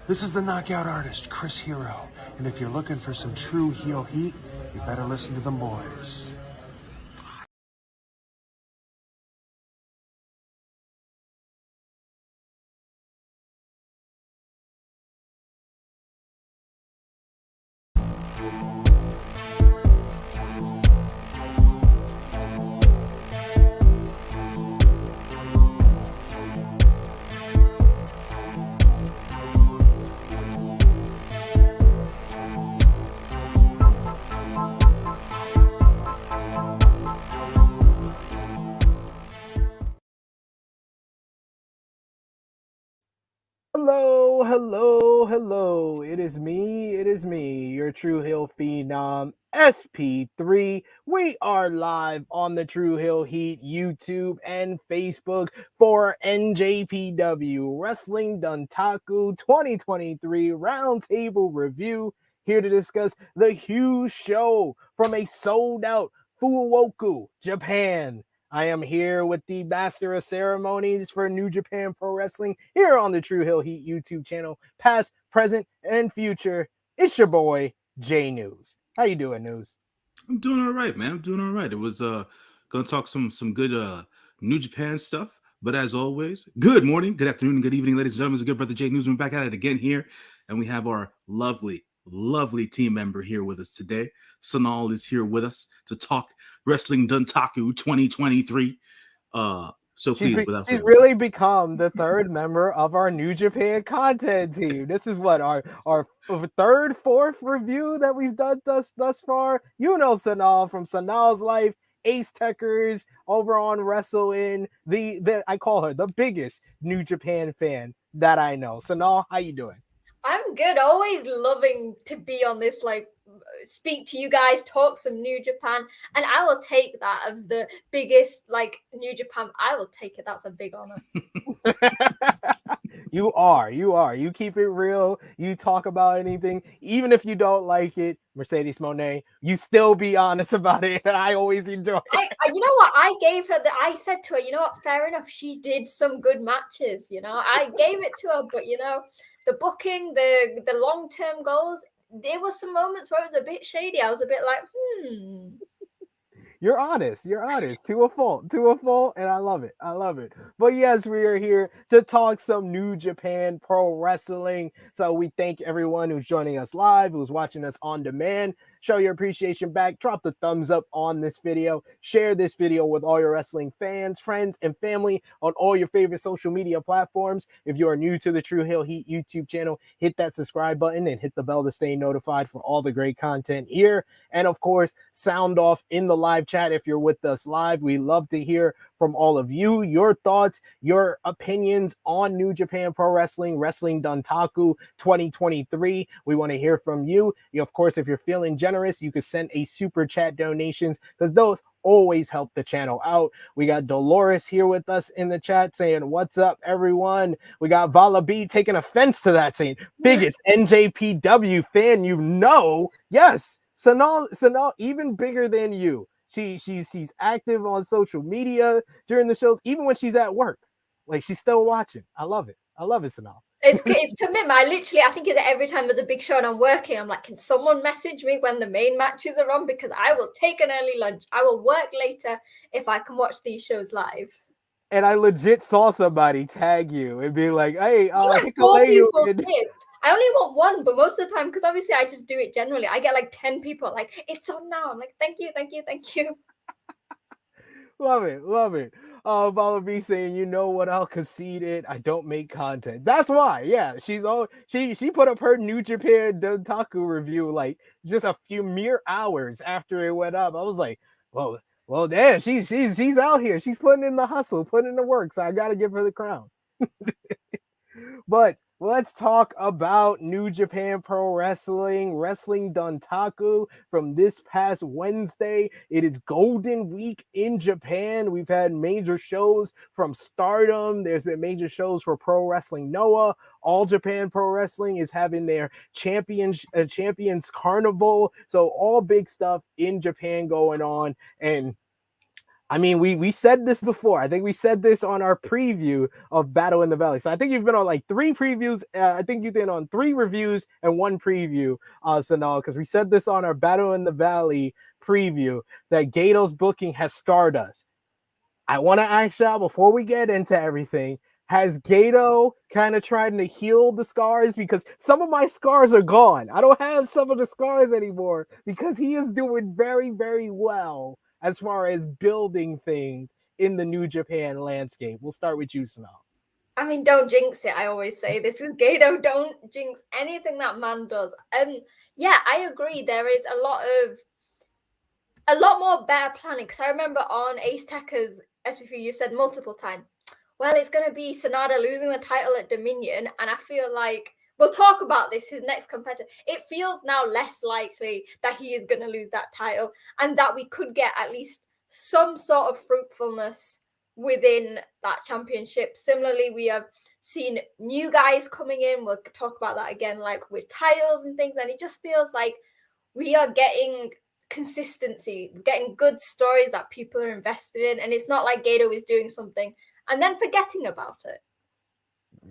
This is the knockout artist, Chris Hero, and if you're looking for some true heel heat, you better listen to them boys. Hello, hello, hello. It is me, your True Hill Phenom, SP3. We are live on the True Hill Heat YouTube and Facebook for NJPW Wrestling Dontaku 2023 Roundtable Review. Here to discuss the huge show from a sold-out Fukuoka, Japan. I am here with the Master of Ceremonies for New Japan Pro Wrestling here on the True Hill Heat YouTube channel, past, present, and future. It's your boy, J News. How you doing, News? I'm doing all right, man. I'm doing all right. It was gonna talk some good New Japan stuff. But as always, good morning, good afternoon, and good evening, ladies and gentlemen. It's a good brother J News. We're back at it again here, and we have our lovely team member here with us today. Sonal is here with us to talk Wrestling Dontaku 2023. So please, without she's further really become the third member of our New Japan content team. This is what our third, fourth review that we've done thus far. You know Sonal from Sonal's Life, Ace Tekkers over on Wrestle-In. The I call her the biggest New Japan fan that I know. Sonal, how you doing? I'm good. Always loving to be on this, speak to you guys, talk some New Japan, and I will take that as the biggest, New Japan. I will take it. That's a big honor. You are. You keep it real. You talk about anything, even if you don't like it. Mercedes Monet, you still be honest about it, and I always enjoy it. You know what? I said to her, you know what? Fair enough. She did some good matches. I gave it to her, but the booking, the long-term goals, there were some moments where it was a bit shady. I was a bit like, You're honest. To a fault, and I love it. But yes, we are here to talk some New Japan Pro Wrestling. So we thank everyone who's joining us live, who's watching us on demand. Show your appreciation back. Drop the thumbs up on this video. Share this video with all your wrestling fans, friends, and family on all your favorite social media platforms. If you are new to the True Hill Heat YouTube channel, hit that subscribe button and hit the bell to stay notified for all the great content here. And of course, sound off in the live chat if you're with us live. We love to hear from all of you, your thoughts, your opinions on New Japan Pro Wrestling, Wrestling Dontaku 2023. We want to hear from you. Of course, if you're feeling generous, you can send a super chat donations because those always help the channel out. We got Dolores here with us in the chat saying, "What's up, everyone?" We got Vala B taking offense to that, saying, "Biggest NJPW fan you know." Yes, Sonal, even bigger than you. She's active on social media during the shows, even when she's at work. Like, she's still watching. I love it, Sonal. It's commitment. I think it's every time there's a big show and I'm working, I'm like, can someone message me when the main matches are on? Because I will take an early lunch. I will work later if I can watch these shows live. And I legit saw somebody tag you and be like, "Hey, four people did. I only want one, but most of the time, because obviously I just do it generally, I get like 10 people like, it's on now. I'm like, thank you. Love it. Vala B saying, "You know what? I'll concede it. I don't make content." That's why. Yeah, she put up her New Japan Dontaku review like just a few mere hours after it went up. I was like, well, damn, she's out here. She's putting in the hustle, putting in the work. So I got to give her the crown. But let's talk about New Japan Pro Wrestling, Wrestling Dontaku from this past Wednesday. It is Golden Week in Japan. We've had major shows from Stardom. There's been major shows for Pro Wrestling Noah. All Japan Pro Wrestling is having their Champions Carnival. So all big stuff in Japan going on. And I mean, we said this before. I think we said this on our preview of Battle in the Valley. So I think you've been on like 3 previews. I think you've been on 3 reviews and 1 preview, Sonal, because we said this on our Battle in the Valley preview that Gato's booking has scarred us. I want to ask y'all before we get into everything, has Gato kind of trying to heal the scars? Because some of my scars are gone. I don't have some of the scars anymore because he is doing very, very well as far as building things in the New Japan landscape. We'll start with you, Sonal. I mean, don't jinx it. I always say this with Gato. Don't jinx anything that man does. Yeah, I agree. There is a lot more better planning. Because I remember on Ace Tekkers SPP, you said multiple times, well, it's going to be SANADA losing the title at Dominion. And I feel like we'll talk about this, his next competitor. It feels now less likely that he is going to lose that title and that we could get at least some sort of fruitfulness within that championship. Similarly, we have seen new guys coming in. We'll talk about that again, like with titles and things. And it just feels like we are getting consistency, getting good stories that people are invested in. And it's not like Gato is doing something and then forgetting about it.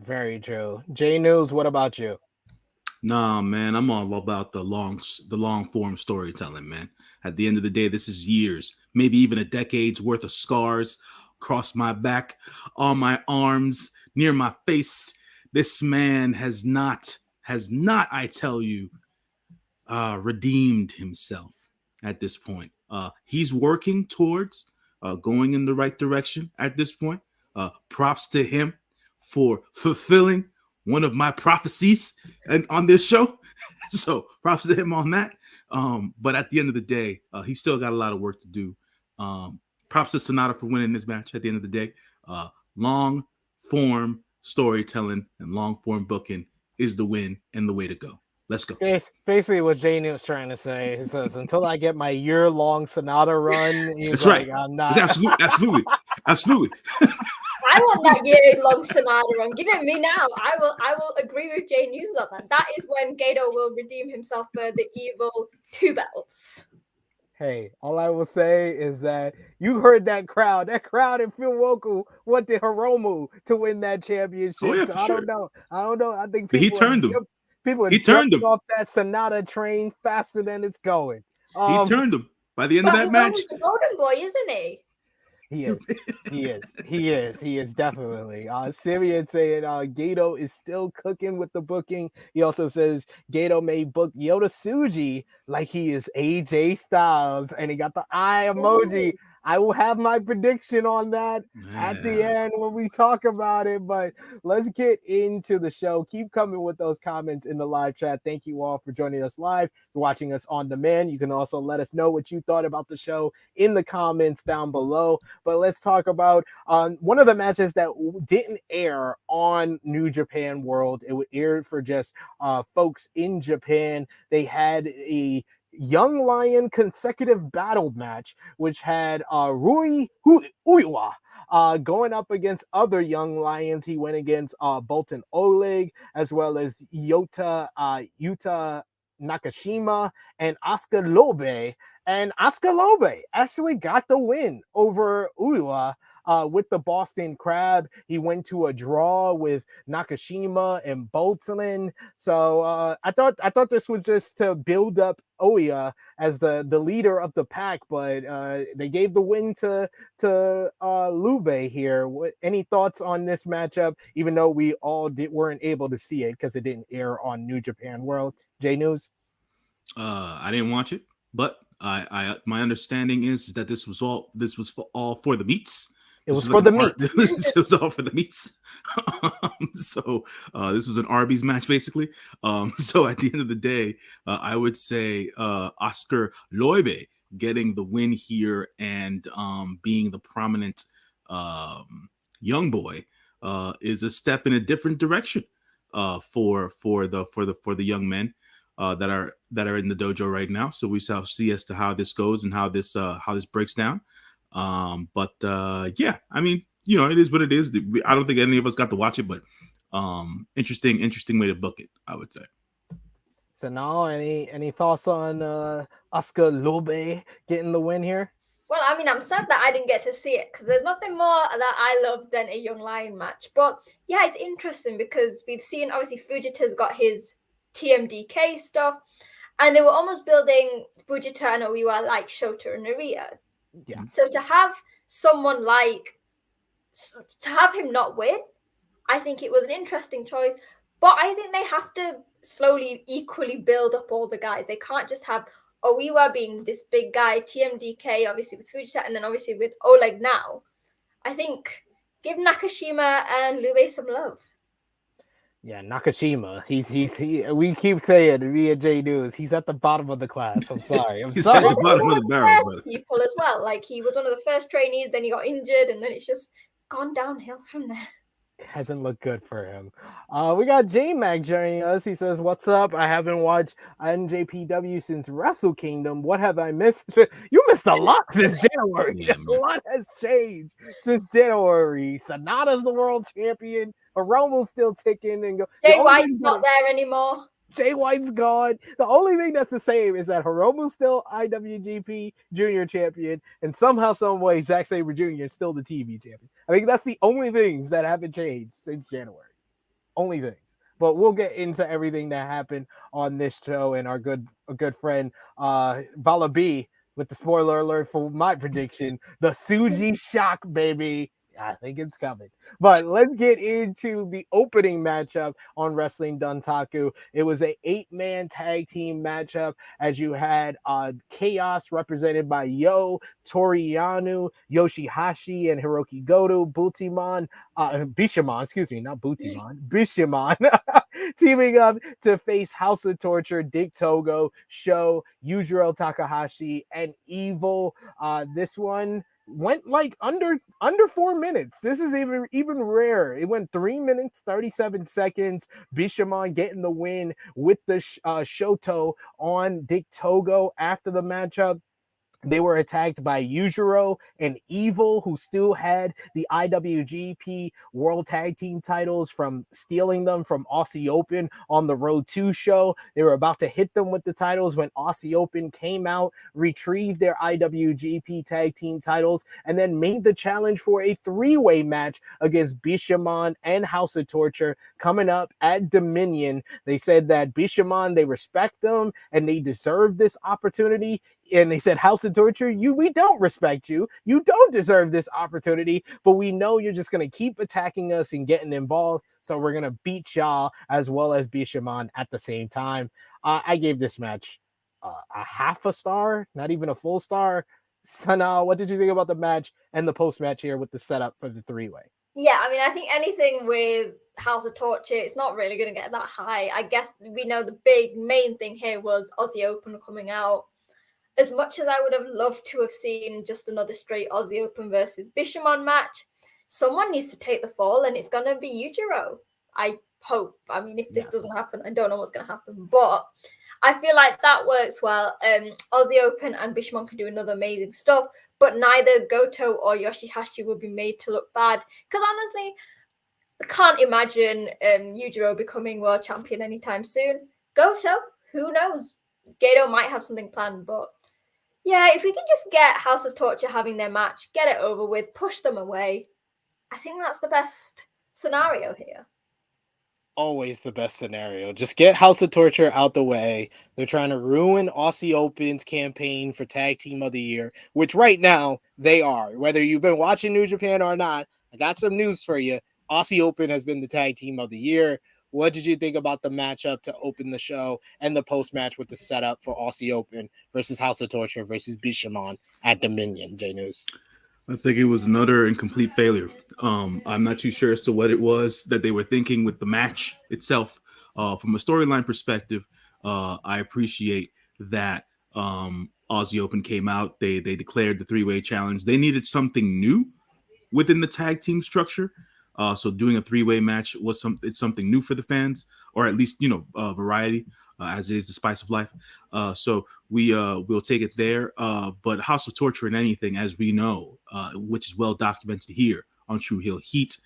Very true. J News, what about you? Nah, man, I'm all about the long form storytelling, man. At the end of the day, this is years, maybe even a decade's worth of scars across my back, on my arms, near my face. This man has not, I tell you, redeemed himself at this point. He's working towards going in the right direction at this point. Props to him for fulfilling one of my prophecies and on this show. So props to him on that. But at the end of the day, he's still got a lot of work to do. Props to SANADA for winning this match at the end of the day. Long form storytelling and long form booking is the win and the way to go. Let's go. Basically, what Jane was trying to say is, until I get my year-long SANADA run, that's right. I'm not. It's absolutely. I want that year-long SANADA run. Give it me now. I will agree with Jay News on that. That is when Gato will redeem himself for the evil 2 belts. Hey, all I will say is that you heard that crowd. That crowd in Milwaukee wanted Hiromu to win that championship. Oh, yeah, so I don't know. I think people. He turned them. People are jumping off that SANADA train faster than it's going. He turned them by the end of that match. He's the golden boy, isn't he? He is definitely. Syrian saying Gato is still cooking with the booking. He also says Gato may book Yota Tsuji like he is AJ Styles, and he got the eye emoji. Ooh. I will have my prediction on that at the end when we talk about it, but let's get into the show. Keep coming with those comments in the live chat. Thank you all for joining us live, for watching us on demand. You can also let us know what you thought about the show in the comments down below. But let's talk about one of the matches that didn't air on New Japan World. It aired for just folks in Japan. They had a Young Lion consecutive battle match, which had Rui Uiwa going up against other Young Lions. He went against Bolton Oleg, as well as Yota Nakashima and Asuka Lobe. And Asuka Lobe actually got the win over Uiwa with the Boston Crab. He went to a draw with Nakashima and Bolton. So I thought this was just to build up Oya as the leader of the pack, but they gave the win to Lube here. Any thoughts on this matchup, even though we all weren't able to see it because it didn't air on New Japan World? J News? I didn't watch it, but I my understanding is that this was all for the meets. It was for the meats. It was all for the meats. So this was an Arby's match, basically. So at the end of the day, I would say Oscar Loibe getting the win here and being the prominent young boy is a step in a different direction for the young men that are in the dojo right now. So we shall see as to how this goes and how this breaks down. But yeah, I mean, it is what it is. I don't think any of us got to watch it, but interesting way to book it, I would say. So now, any thoughts on Asuka Lobe getting the win here? Well, I mean, I'm sad that I didn't get to see it because there's nothing more that I love than a Young Lion match. But yeah, it's interesting because we've seen obviously Fujita's got his TMDK stuff, and they were almost building Fujita and Oiwa like Shota and Narita. Yeah. So to have someone to have him not win, I think it was an interesting choice. But I think they have to slowly equally build up all the guys. They can't just have Oiwa being this big guy, TMDK, obviously with Fujita, and then obviously with Oleg now. I think give Nakashima and Lube some love. Yeah, Nakashima. We keep saying, me and Jay News, he's at the bottom of the class. I'm sorry. He's at the bottom of the barrel, but people as well. Like he was one of the first trainees, then he got injured, and then it's just gone downhill from there. It hasn't looked good for him. We got J-Mac joining us. He says, "What's up? I haven't watched NJPW since Wrestle Kingdom. What have I missed?" You missed a lot since January. Yeah, a lot has changed since January. Sanada's the world champion. Hiromu's still ticking and go. Jay White's not there anymore. Jay White's gone. The only thing that's the same is that Hiromu's still IWGP Junior Champion, and somehow, some way, Zack Sabre Jr. is still the TV champion. I think that's the only things that haven't changed since January. Only things. But we'll get into everything that happened on this show and our good friend Bala B with the spoiler alert for my prediction. The Tsuji shock, baby. I think it's coming. But let's get into the opening matchup on Wrestling Dontaku. It was an 8-man tag team matchup as you had Chaos represented by Toriyanu, Yoshihashi, and Hiroki Goto, Bishamon, teaming up to face House of Torture, Dick Togo, Sho, Yujiro Takahashi, and Evil. This one went like under 4 minutes. This is even rare. It went 3 minutes 37 seconds. Bishamon getting the win with the Shoto on Dick Togo. After the matchup, they were attacked by Yujiro and Evil, who still had the IWGP World Tag Team titles from stealing them from Aussie Open on the Road 2 show. They were about to hit them with the titles when Aussie Open came out, retrieved their IWGP Tag Team titles, and then made the challenge for a 3-way match against Bishamon and House of Torture coming up at Dominion. They said that Bishamon, they respect them and they deserve this opportunity. And they said, House of Torture, we don't respect you. You don't deserve this opportunity, but we know you're just going to keep attacking us and getting involved. So we're going to beat y'all as well as Bishamon at the same time. I gave this match a half a star, not even a full star. Sana, what did you think about the match and the post-match here with the setup for the 3-way? Yeah, I mean, I think anything with House of Torture, it's not really going to get that high. I guess we know the big main thing here was Aussie Open coming out. As much as I would have loved to have seen just another straight Aussie Open versus Bishamon match, someone needs to take the fall, and it's going to be Yujiro. I hope. I mean, if this doesn't happen, I don't know what's going to happen. But I feel like that works well. Aussie Open and Bishamon can do another amazing stuff, but neither Goto or Yoshihashi will be made to look bad. Because honestly, I can't imagine Yujiro becoming world champion anytime soon. Goto, who knows? Gato might have something planned, but yeah, if we can just get House of Torture having their match, get it over with, push them away, I think that's the best scenario here. Always the best scenario. Just get House of Torture out the way. They're trying to ruin Aussie Open's campaign for Tag Team of the Year, which right now they are. Whether you've been watching New Japan or not, I got some news for you. Aussie Open has been the Tag Team of the Year. What did you think about the matchup to open the show and the post-match with the setup for Aussie Open versus House of Torture versus Bishamon at Dominion, J News? I think it was another incomplete failure. I'm not too sure as to what it was that they were thinking with the match itself. From a storyline perspective, I appreciate that Aussie Open came out. They declared the 3-way challenge. They needed something new within the tag team structure. So doing a 3-way match was something new for the fans, or at least, variety, as is the spice of life. So we'll take it there. But House of Torture and anything, as we know, which is well documented here on True Heel Heat,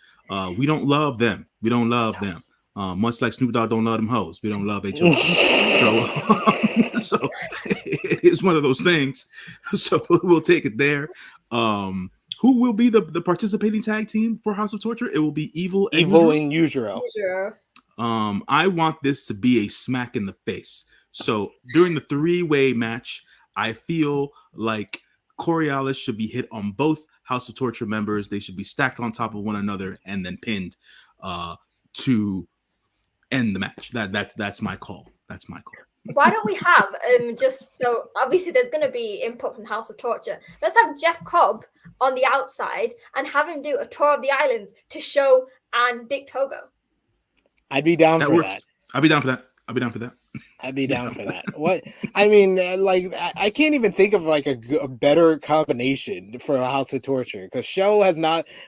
we don't love them. We don't love them. Much like Snoop Dogg don't love them hoes. We don't love HO. So is one of those things. So we'll take it there. Who will be the participating tag team for House of Torture? It will be Evil and Yujiro. I want this to be a smack in the face. So during the 3-way match, I feel like Coriolis should be hit on both House of Torture members. They should be stacked on top of one another and then pinned to end the match. That's my call. That's my call. Why don't we have just so obviously there's going to be input from House of Torture. Let's have Jeff Cobb on the outside and have him do a tour of the islands to Show and Dick Togo. I'd be down for that. I'd be down for that. I'd be down for that. I'd be down for that. What I mean, like, I can't even think of like a better combination for a House of Torture, because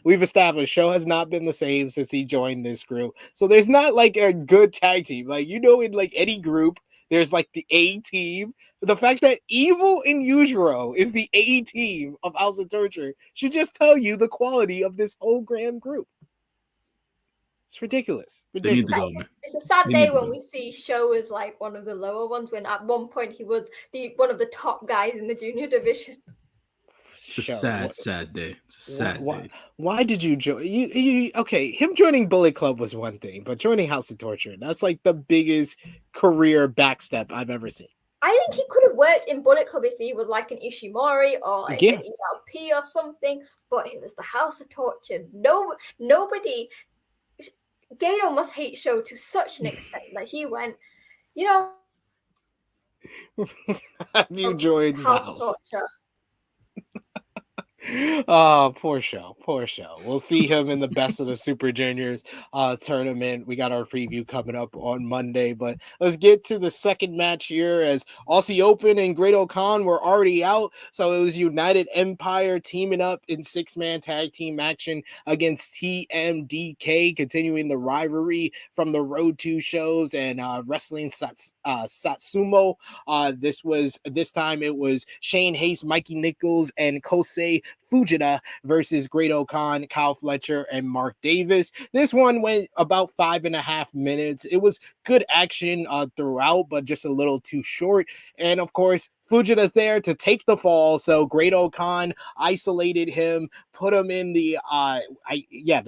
we've established Show has not been the same since he joined this group. So there's not like a good tag team. Like, you know, in like any group, there's like the A team. The fact that Evil and Yujiro is the A team of House of Torture should just tell you the quality of this whole grand group. It's ridiculous. It's a sad day when we see Show as like one of the lower ones, when at one point he was one of the top guys in the junior division. It's a sad day. It's a sad day. Why did you join? Okay, him joining Bullet Club was one thing, but joining House of Torture, that's like the biggest career backstep I've ever seen. I think he could have worked in Bullet Club if he was like an Ishimori or like an ELP or something, but it was the House of Torture. Nobody... Gato must hate Show to such an extent that he went, you know... Have you joined House of Torture? Oh, poor Show. We'll see him in the Best of the Super Juniors tournament. We got our preview coming up on Monday, but let's get to the second match here, as Aussie Open and Great-O-Khan were already out. So it was United Empire teaming up in 6-man tag team action against TMDK, continuing the rivalry from the Road 2 shows and Wrestling Satsumo. This time it was Shane Hayes, Mikey Nichols, and Kosei Fujita versus Great-O-Khan, Kyle Fletcher, and Mark Davis. This one went about 5.5 minutes. It was good action throughout, but just a little too short. And of course, Fujita's there to take the fall, so Great-O-Khan isolated him, put him in the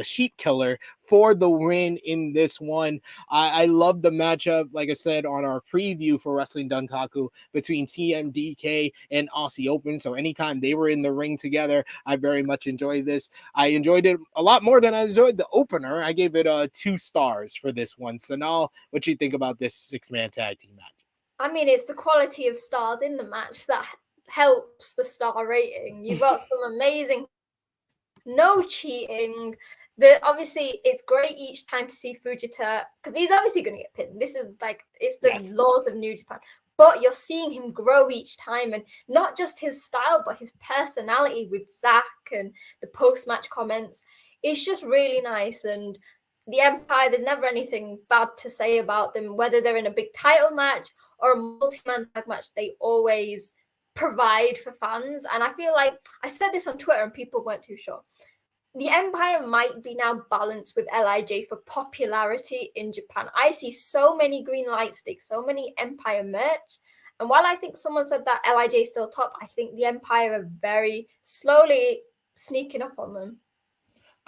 sheet killer for the win in this one. I love the matchup, like I said, on our preview for Wrestling Dontaku between TMDK and Aussie Open. So anytime they were in the ring together, I very much enjoyed this. I enjoyed it a lot more than I enjoyed the opener. I gave it 2 stars for this one. Sonal, what do you think about this 6-man tag team match? I mean, it's the quality of stars in the match that helps the star rating. You've got some amazing, no cheating. Obviously, it's great each time to see Fujita, because he's obviously going to get pinned. This is like, it's the laws of New Japan. But you're seeing him grow each time, and not just his style, but his personality with Zach and the post-match comments. It's just really nice. And the Empire, there's never anything bad to say about them, whether they're in a big title match or a multi-man tag match. They always provide for fans. And I feel like, I said this on Twitter and people weren't too sure. The Empire might be now balanced with LIJ for popularity in Japan. I see so many green light sticks, so many Empire merch. And while I think someone said that LIJ is still top, I think the Empire are very slowly sneaking up on them.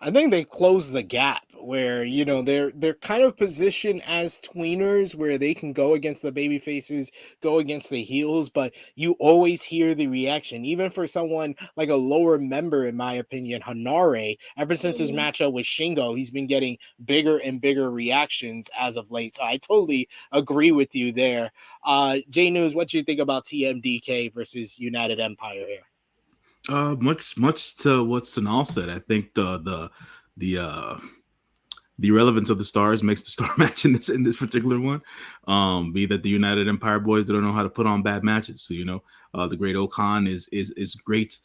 I think they closed the gap where, you know, they're kind of positioned as tweeners where they can go against the baby faces, go against the heels, but you always hear the reaction. Even for someone like a lower member, in my opinion, Hanare, ever since his matchup with Shingo, he's been getting bigger and bigger reactions as of late. So I totally agree with you there. J News, what do you think about TMDK versus United Empire here? Much to what Sonal said. I think the relevance of the stars makes the star match in this particular one. Be that the United Empire boys that don't know how to put on bad matches. So, you know, the Great-O-Khan is great.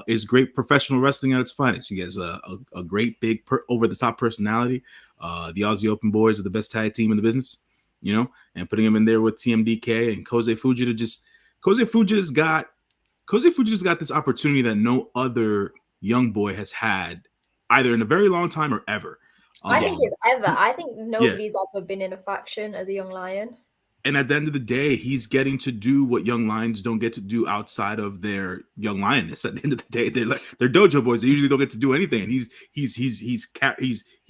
Is great professional wrestling at its finest. He has a great big over the top personality. The Aussie Open boys are the best tag team in the business. You know, and putting him in there with TMDK and Kosei Fujita, Kosei Fujita's got this opportunity that no other young boy has had, either in a very long time or ever. I think it's ever. I think nobody's ever been in a faction as a young lion. And at the end of the day, he's getting to do what young lions don't get to do outside of their young lioness. At the end of the day, they're dojo boys. They usually don't get to do anything. And he's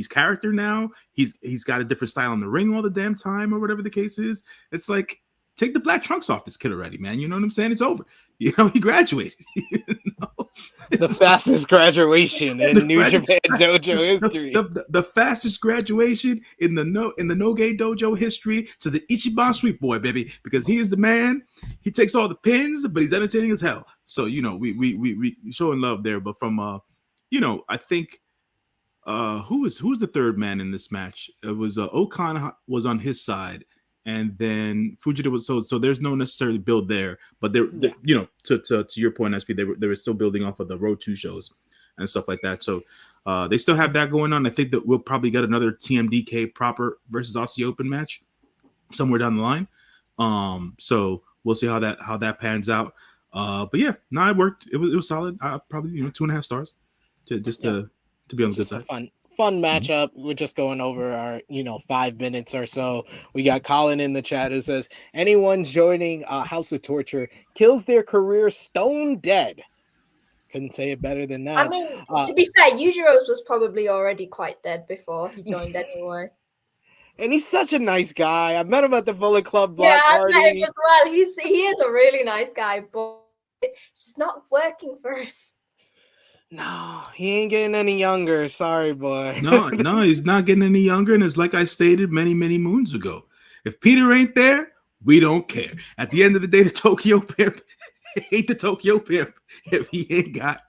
character now. He's got a different style in the ring all the damn time, or whatever the case is. It's like, take the black trunks off this kid already, man. You know what I'm saying? It's over. You know, he graduated. You know? The fastest graduation in New Japan Dojo history. The fastest graduation in the Noge Dojo history to the Ichiban Sweet Boy, baby, because he is the man. He takes all the pins, but he's entertaining as hell. So, you know, we showing love there. But from you know, I think who's the third man in this match? It was Okan was on his side. And then Fujita was so there's no necessarily build there, but they're you know, to your point, SP, they were still building off of the Road 2 shows and stuff like that. So they still have that going on. I think that we'll probably get another TMDK proper versus Aussie Open match somewhere down the line. So we'll see how that pans out. But yeah, no, it worked. It was solid. Probably 2.5 stars to be on the good side. Fun matchup. We're just going over our 5 minutes or so. We got Colin in the chat who says anyone joining House of Torture kills their career stone dead. Couldn't say it better than that. I mean, to be fair, Yujiro's was probably already quite dead before he joined anyway. And he's such a nice guy. I met him at the Bullet Club block party. I met him as well. He is a really nice guy, but it's just not working for him. No, he ain't getting any younger. Sorry, boy. No, he's not getting any younger. And it's like I stated many, many moons ago. If Peter ain't there, we don't care. At the end of the day, the Tokyo Pimp hate the Tokyo Pimp if he ain't got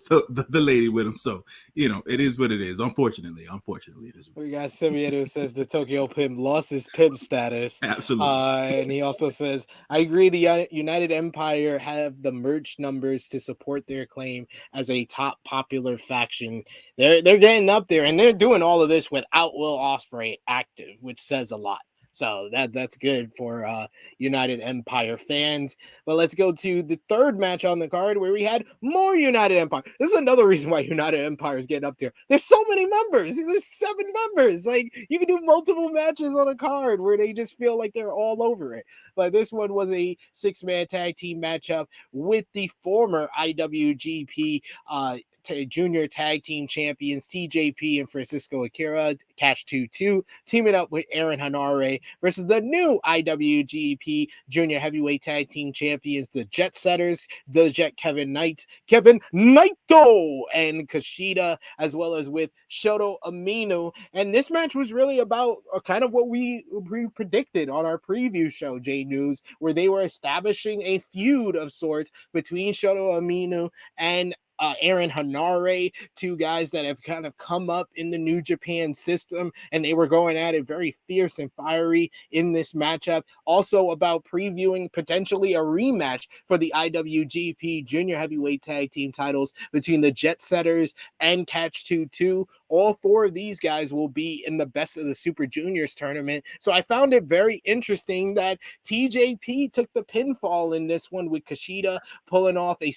the lady with him. So, it is what it is. Unfortunately, it is. We got Simeon who says the Tokyo Pimp lost his pimp status. Absolutely. And he also says, I agree the United Empire have the merch numbers to support their claim as a top popular faction. They're getting up there, and they're doing all of this without Will Ospreay active, which says a lot. So that's good for United Empire fans. But let's go to the third match on the card where we had more United Empire. This is another reason why United Empire is getting up there. There's so many members. There's 7 members. Like, you can do multiple matches on a card where they just feel like they're all over it. But this one was a 6-man tag team matchup with the former IWGP Junior Tag Team Champions TJP and Francisco Akira, Cash 2-2, teaming up with Aaron Hanare versus the new IWGP Junior Heavyweight Tag Team Champions, the Jet Setters, the Jet Kevin Naito, and Kushida, as well as with Shota Umino. And this match was really about kind of what we predicted on our preview show, J News, where they were establishing a feud of sorts between Shota Umino and Aaron Hanare, 2 guys that have kind of come up in the New Japan system, and they were going at it very fierce and fiery in this matchup. Also about previewing potentially a rematch for the IWGP Junior Heavyweight Tag Team titles between the Jet Setters and Catch 2-2. All 4 of these guys will be in the Best of the Super Juniors tournament. So I found it very interesting that TJP took the pinfall in this one, with Kushida pulling off a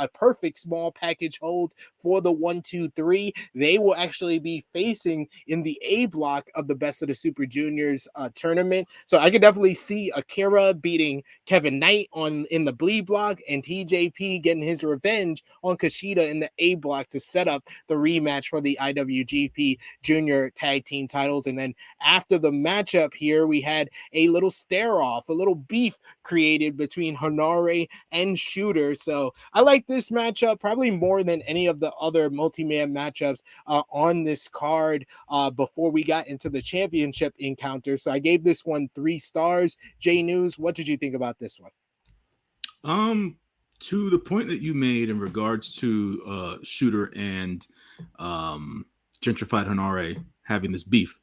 perfect small package hold for the 1-2-3. They will actually be facing in the A block of the Best of the Super Juniors tournament. So I could definitely see Akira beating Kevin Knight in the B block, and TJP getting his revenge on Kushida in the A block to set up the rematch for the IWGP Junior Tag Team titles. And then after the matchup here, we had a little stare-off, a little beef created between Hanare and Shooter. So I like this matchup probably more than any of the other multi-man matchups on this card before we got into the championship encounter. So I gave this one 3 stars. J News, what did you think about this one? To the point that you made in regards to Shooter and Gentrified Hanare having this beef,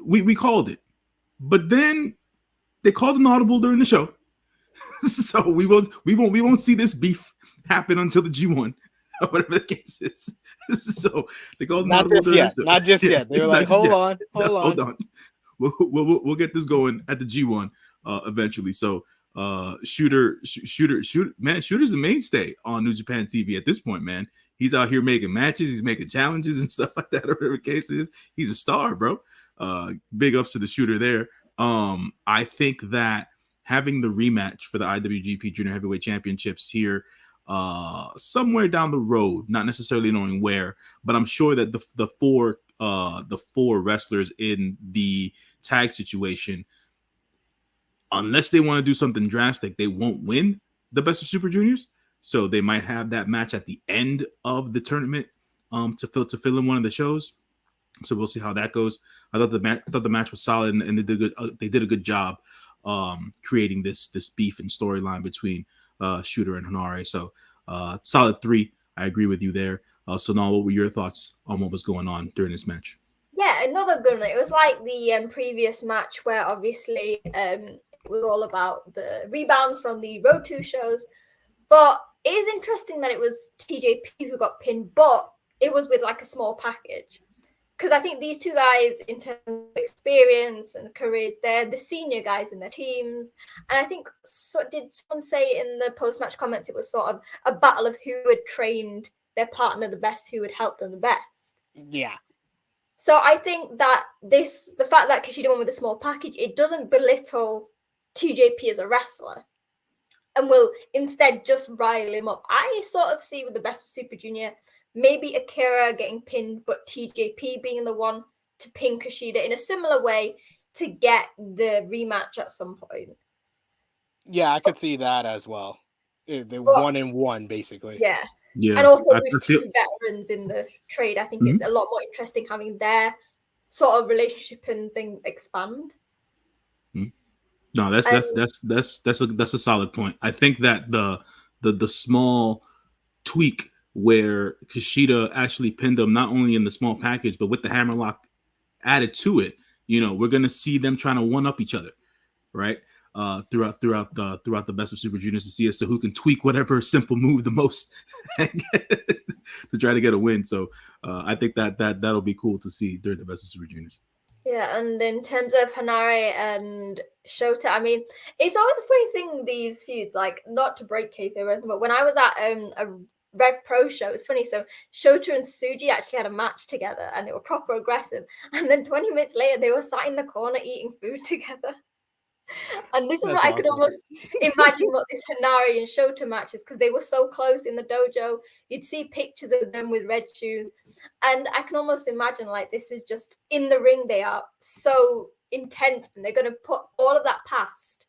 we called it, but then they called an audible during the show. So we won't see this beef happen until the G1 or whatever the case is. So they called not just yet. They were like, hold on. We'll get this going at the G1 eventually. So Shooter, man, Shooter's a mainstay on New Japan TV at this point, man. He's out here making matches, he's making challenges and stuff like that, or whatever the case is. He's a star, bro. big ups to the shooter there. I think that having the rematch for the IWGP Junior Heavyweight Championships here somewhere down the road, not necessarily knowing where, but I'm sure that the four wrestlers in the tag situation, unless they want to do something drastic, they won't win the Best of Super Juniors. So they might have that match at the end of the tournament to fill in one of the shows. So we'll see how that goes. I thought the match was solid, and they did a good job creating this beef and storyline between Shooter and Hanare. So solid 3. I agree with you there. So now, what were your thoughts on what was going on during this match? Yeah, another good one. It was like the previous match where obviously it was all about the rebounds from the Road 2 shows. But it is interesting that it was TJP who got pinned, but it was with like a small package. Because I think these two guys, in terms of experience and careers, they're the senior guys in their teams. And I think, did someone say in the post-match comments, it was sort of a battle of who had trained their partner the best, who would help them the best. Yeah. So I think that the fact that Kushida won with a small package, it doesn't belittle TJP as a wrestler and will instead just rile him up. I sort of see with the Best of Super Junior, maybe Akira getting pinned, but TJP being the one to pin Kushida in a similar way to get the rematch at some point. Yeah, I could see that as well. The 1-1, basically. Yeah. Yeah. And also with two veterans in the trade, I think it's a lot more interesting having their sort of relationship and thing expand. No, that's a solid point. I think that the small tweak where Kushida actually pinned him not only in the small package but with the hammerlock added to it, we're gonna see them trying to one up each other, right? Throughout the Best of Super Juniors to see as to who can tweak whatever simple move the most to try to get a win. So I think that'll be cool to see during the Best of Super Juniors. Yeah, and in terms of Hanare and Shota, I mean, it's always a funny thing, these feuds, like, not to break kayfabe or anything, but when I was at a Rev Pro show, it's funny, so Shota and Tsuji actually had a match together, and they were proper aggressive, and then 20 minutes later, they were sat in the corner eating food together. And this is what I could almost imagine what this Hanare and Shota match is, because they were so close in the dojo. You'd see pictures of them with red shoes. And I can almost imagine, like, this is just in the ring. They are so intense, and they're going to put all of that past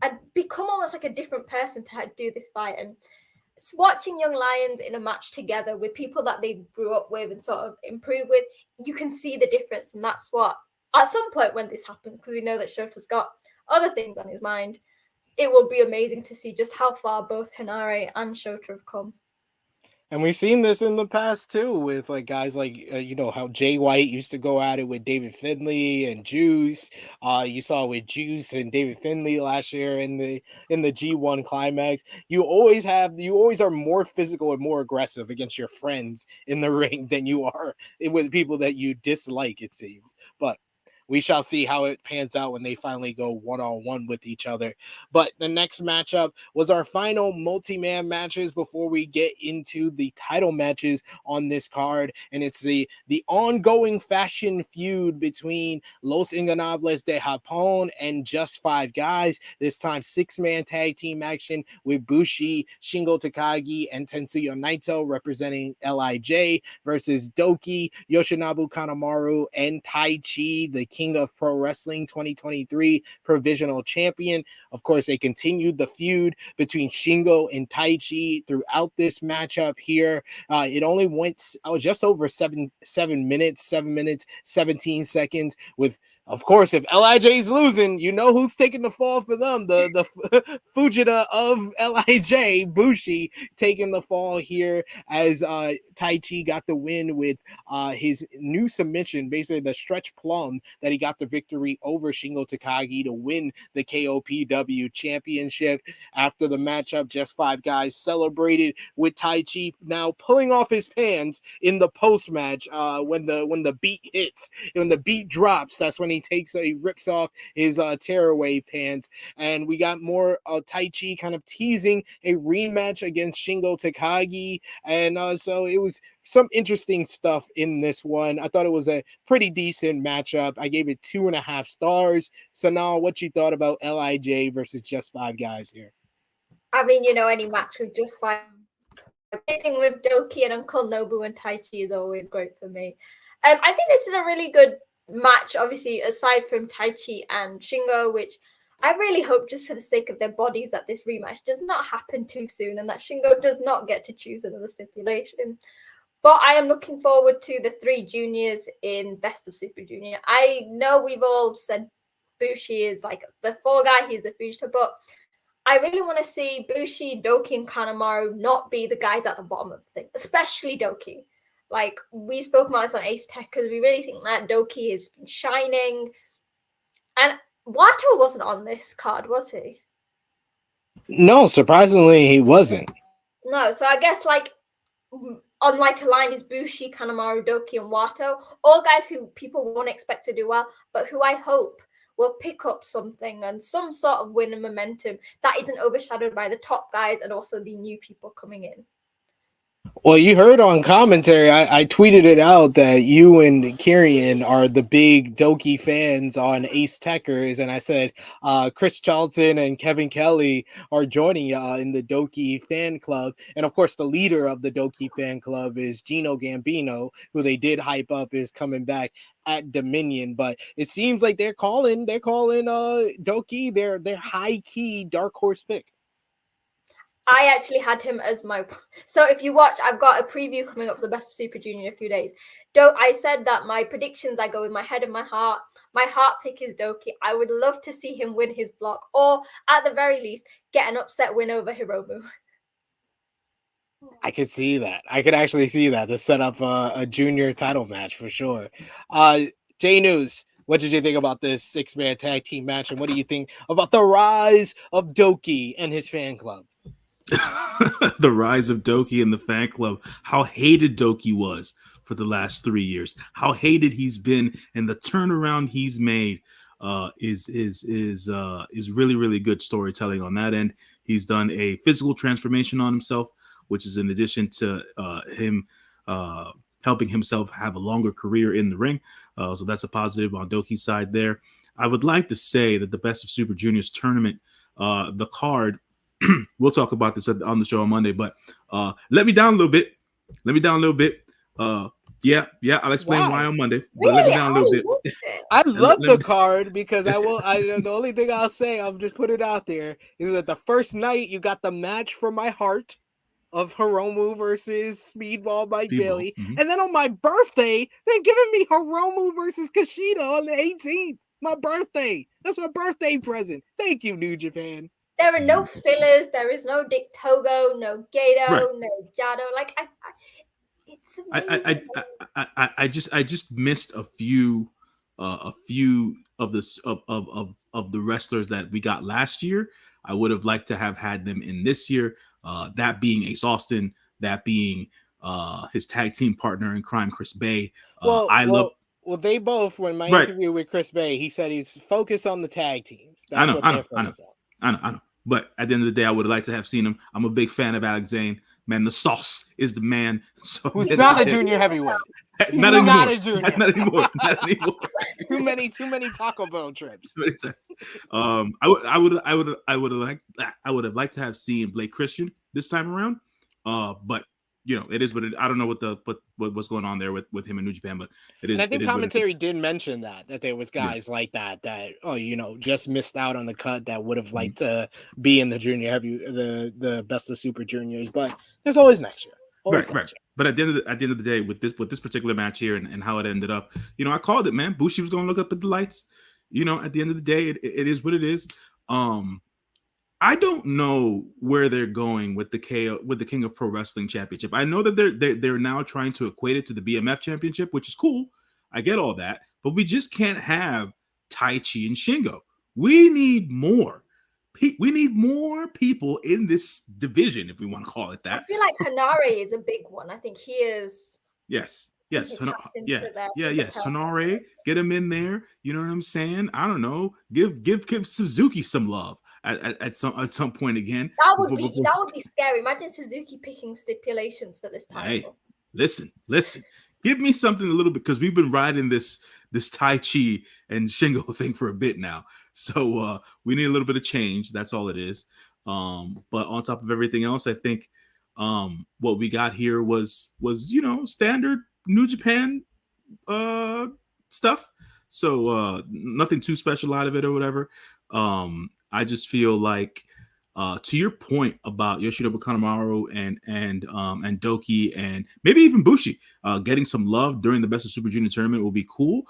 and become almost like a different person to do this fight. And watching young lions in a match together with people that they grew up with and sort of improve with, you can see the difference. And that's what, at some point when this happens, because we know that Shota's got other things on his mind, it will be amazing to see just how far both Hanare and Shota have come. And we've seen this in the past too, with like guys like how Jay White used to go at it with David Finlay and Juice. You saw with Juice and David Finlay last year in the G1 climax. You always are more physical and more aggressive against your friends in the ring than you are with people that you dislike, it seems. But we shall see how it pans out when they finally go one-on-one with each other. But the next matchup was our final multi-man matches before we get into the title matches on this card. And it's the ongoing fashion feud between Los Ingonables de Japón and Just Five Guys. This time, 6-man tag team action with Bushi, Shingo Takagi, and Tetsuya Naito representing LIJ versus Doki, Yoshinobu Kanemaru, and Taichi, the King of Pro Wrestling 2023 provisional champion. Of course, they continued the feud between Shingo and Taichi throughout this matchup here. It only went just over 7 minutes, 7 minutes, 17 seconds with, of course, if LIJ is losing, you know who's taking the fall for them. The Fujita of LIJ, Bushi, taking the fall here as Taichi got the win with his new submission, basically the stretch plum, that he got the victory over Shingo Takagi to win the KOPW championship. After the matchup, Just Five Guys celebrated with Taichi now pulling off his pants in the post-match when the beat hits. When the beat drops, that's when he he rips off his tearaway pants, and we got more Taichi kind of teasing a rematch against Shingo Takagi, and so it was some interesting stuff in this one. I thought it was a pretty decent matchup. I gave it 2.5 stars. So now, what you thought about LIJ versus Just Five Guys here? I mean, any match with Just Five. Anything with Doki and Uncle Nobu and Taichi is always great for me. I think this is a really good match, obviously, aside from Taichi and Shingo, which I really hope, just for the sake of their bodies, that this rematch does not happen too soon and that Shingo does not get to choose another stipulation. But I am looking forward to the 3 juniors in Best of Super Junior. I know we've all said Bushi is like the 4 guy, he's a fugitive, but I really want to see Bushi, Doki, and Kanemaru not be the guys at the bottom of the thing, especially Doki. Like, we spoke about this on Ace Tekkers. We really think that Doki has been shining. And Wato wasn't on this card, was he? No, surprisingly, he wasn't. No, so I guess, like, on like a line is Bushi, Kanemaru, Doki, and Wato. All guys who people won't expect to do well, but who I hope will pick up something and some sort of win and momentum that isn't overshadowed by the top guys and also the new people coming in. Well, you heard on commentary, I tweeted it out that you and Kirian are the big Doki fans on Ace Tekkers, and I said Chris Charlton and Kevin Kelly are joining y'all in the Doki fan club. And of course, the leader of the Doki fan club is Gino Gambino, who they did hype up is coming back at Dominion. But it seems like they're calling Doki their high key dark horse pick. I actually had him as my... So if you watch, I've got a preview coming up for the Best of Super Junior in a few days. I said that my predictions, I go with my head and my heart. My heart pick is Doki. I would love to see him win his block, or at the very least, get an upset win over Hiromu. I could see that. I could actually see that to set up a junior title match for sure. J News, what did you think about this 6-man tag team match, and what do you think about the rise of Doki and his fan club? The rise of Doki and the fan club. How hated Doki was for the last 3 years. How hated he's been, and the turnaround he's made is really, really good storytelling on that end. He's done a physical transformation on himself, which is in addition to him helping himself have a longer career in the ring. So that's a positive on Doki's side there. I would like to say that the Best of Super Juniors tournament, the card, we'll talk about this on the show on Monday, but let me down a little bit. Yeah, I'll explain why on Monday. But really? Let me down a little bit. I love the card because the only thing I'll say, I'll just put it out there, is that the first night you got the match for my heart of Hiromu versus Speedball Mike Bailey. Mm-hmm. And then on my birthday, they're giving me Hiromu versus Kushida on the 18th. My birthday. That's my birthday present. Thank you, New Japan. There are no fillers. There is no Dick Togo, no Gato, no Jado. Like, it's amazing. I just missed a few of the wrestlers that we got last year. I would have liked to have had them in this year. That being Ace Austin, that being his tag team partner in crime, Chris Bay. Well, they both, when my interview with Chris Bay, he said he's focused on the tag teams. That's what they're focused on. I know. But at the end of the day, I would have liked to have seen him. I'm a big fan of Alex Zane. Man, the sauce is the man. So who's not a junior heaveweight. Not anymore. Too many Taco Bell trips. I would have liked to have seen Blake Christian this time around. But you know, it is what it. I don't know what's going on there with him in New Japan, but it is. And I think commentary did mention that there was guys like that just missed out on the cut that would have liked to be in the junior heavy, the Best of Super Juniors, but there's always next year. Right. But at the end of the day, with this particular match here and how it ended up, you know, I called it, man. Bushi was going to look up at the lights. You know, at the end of the day, it is what it is. I don't know where they're going with the King of Pro Wrestling Championship. I know that they're now trying to equate it to the BMF Championship, which is cool. I get all that, but we just can't have Taichi and Shingo. We need more. We need more people in this division, if we want to call it that. I feel like Hanare is a big one. I think he is. Yes. Yes, into yes. the Hanare, get him in there. You know what I'm saying? I don't know. Give Suzuki some love at some point again. That would be scary. Imagine Suzuki picking stipulations for this title. Hey, listen. Give me something a little bit, because we've been riding this Tai Chi and Shingo thing for a bit now. So we need a little bit of change. That's all it is. But on top of everything else, I think what we got here was standard New Japan stuff. So nothing too special out of it or whatever. I just feel like to your point about Yoshinobu Kanemaru and Doki and maybe even Bushi getting some love during the Best of Super Junior tournament will be cool.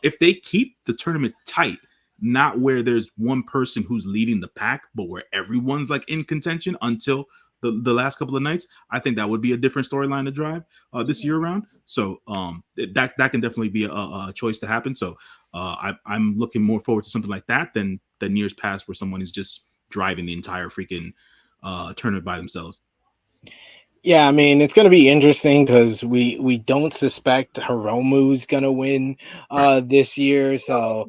If they keep the tournament tight, not where there's one person who's leading the pack, but where everyone's like in contention until the last couple of nights, I think that would be a different storyline to drive this year around. So that can definitely be a choice to happen. So I'm looking more forward to something like that than years past where someone is just driving the entire freaking tournament by themselves. Yeah, I mean, it's going to be interesting because we don't suspect Hiromu's going to win this year. So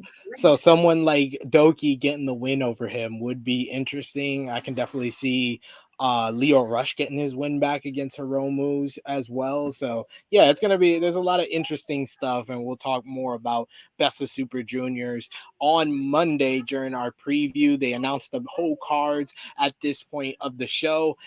someone like Doki getting the win over him would be interesting. I can definitely see Leo Rush getting his win back against Hiromu's as well. So yeah, there's a lot of interesting stuff, and we'll talk more about Best of Super Juniors on Monday during our preview. They announced the whole cards at this point of the show.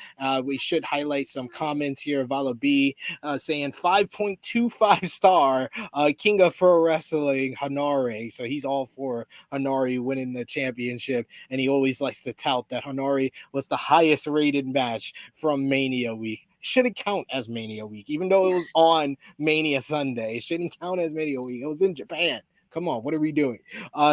We should highlight some comments here. Vala B saying 5.25 star King of Pro Wrestling Hanare. So he's all for Hanare winning the championship, and he always likes to tout that Hanare was the highest rated match from Mania Week. Shouldn't count as Mania Week, even though it was on Mania Sunday. It shouldn't count as Mania Week. It was in Japan. Come on, what are we doing?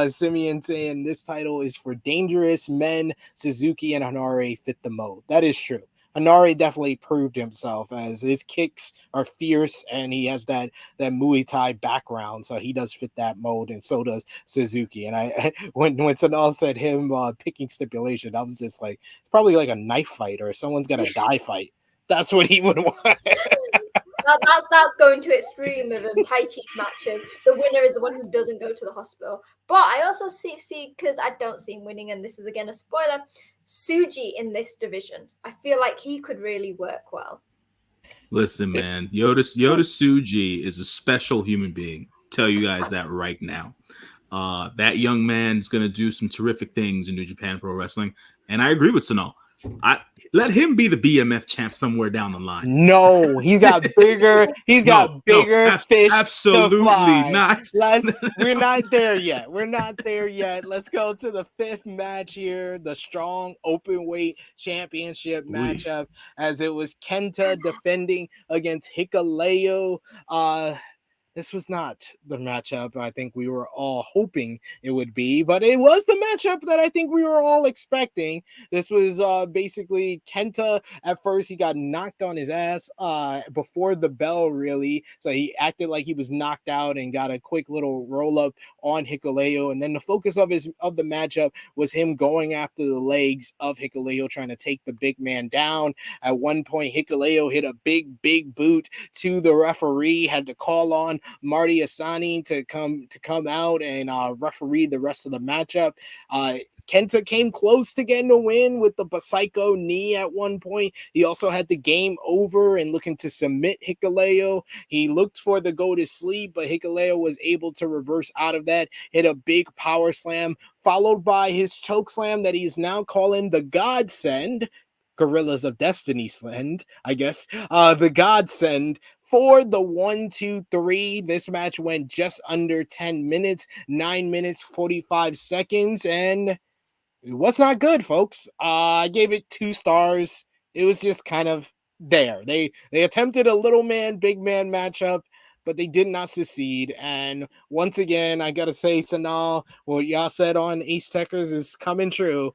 Simeon saying this title is for dangerous men. Suzuki and Hanare fit the mold. That is true. Hanare definitely proved himself, as his kicks are fierce and he has that Muay Thai background, so he does fit that mold, and so does Suzuki. And when Sonal said him picking stipulation, I was just like, it's probably like a knife fight or someone's got a die fight. That's what he would want. That's going to extreme of Tai Chi matches. The winner is the one who doesn't go to the hospital. But I also see because I don't see him winning, and this is again a spoiler, Tsuji in this division. I feel like he could really work well. Listen, man, Yota Tsuji is a special human being. Tell you guys that right now. That young man's going to do some terrific things in New Japan Pro Wrestling, and I agree with Sonal. Let him be the BMF champ somewhere down the line. No, he's got bigger. He's got bigger fish. Absolutely to fly. not. We're not there yet. We're not there yet. Let's go to the fifth match here, the strong openweight championship matchup, as it was Kenta defending against Hikuleo. This was not the matchup I think we were all hoping it would be, but it was the matchup that I think we were all expecting. This was basically Kenta. At first, he got knocked on his ass before the bell, really. So he acted like he was knocked out and got a quick little roll up on Hikuleo. And then the focus of the matchup was him going after the legs of Hikuleo, trying to take the big man down. At one point, Hikuleo hit a big boot to the referee, had to call on Marty Asani to come out and referee the rest of the matchup. Kenta came close to getting a win with the Psycho knee at one point. He also had the game over and looking to submit Hikuleo. He looked for the go to sleep, but Hikuleo was able to reverse out of that, hit a big power slam, followed by his choke slam that he's now calling the Godsend. Gorillas of Destiny send, I guess. The Godsend for the 1-2-3. This match went just under 10 minutes, 9 minutes, 45 seconds, and it was not good, folks. I gave it 2 stars. It was just kind of there. They attempted a little man, big man matchup, but they did not succeed. And once again, I gotta say, Sonal, what y'all said on Ace Tekkers is coming true.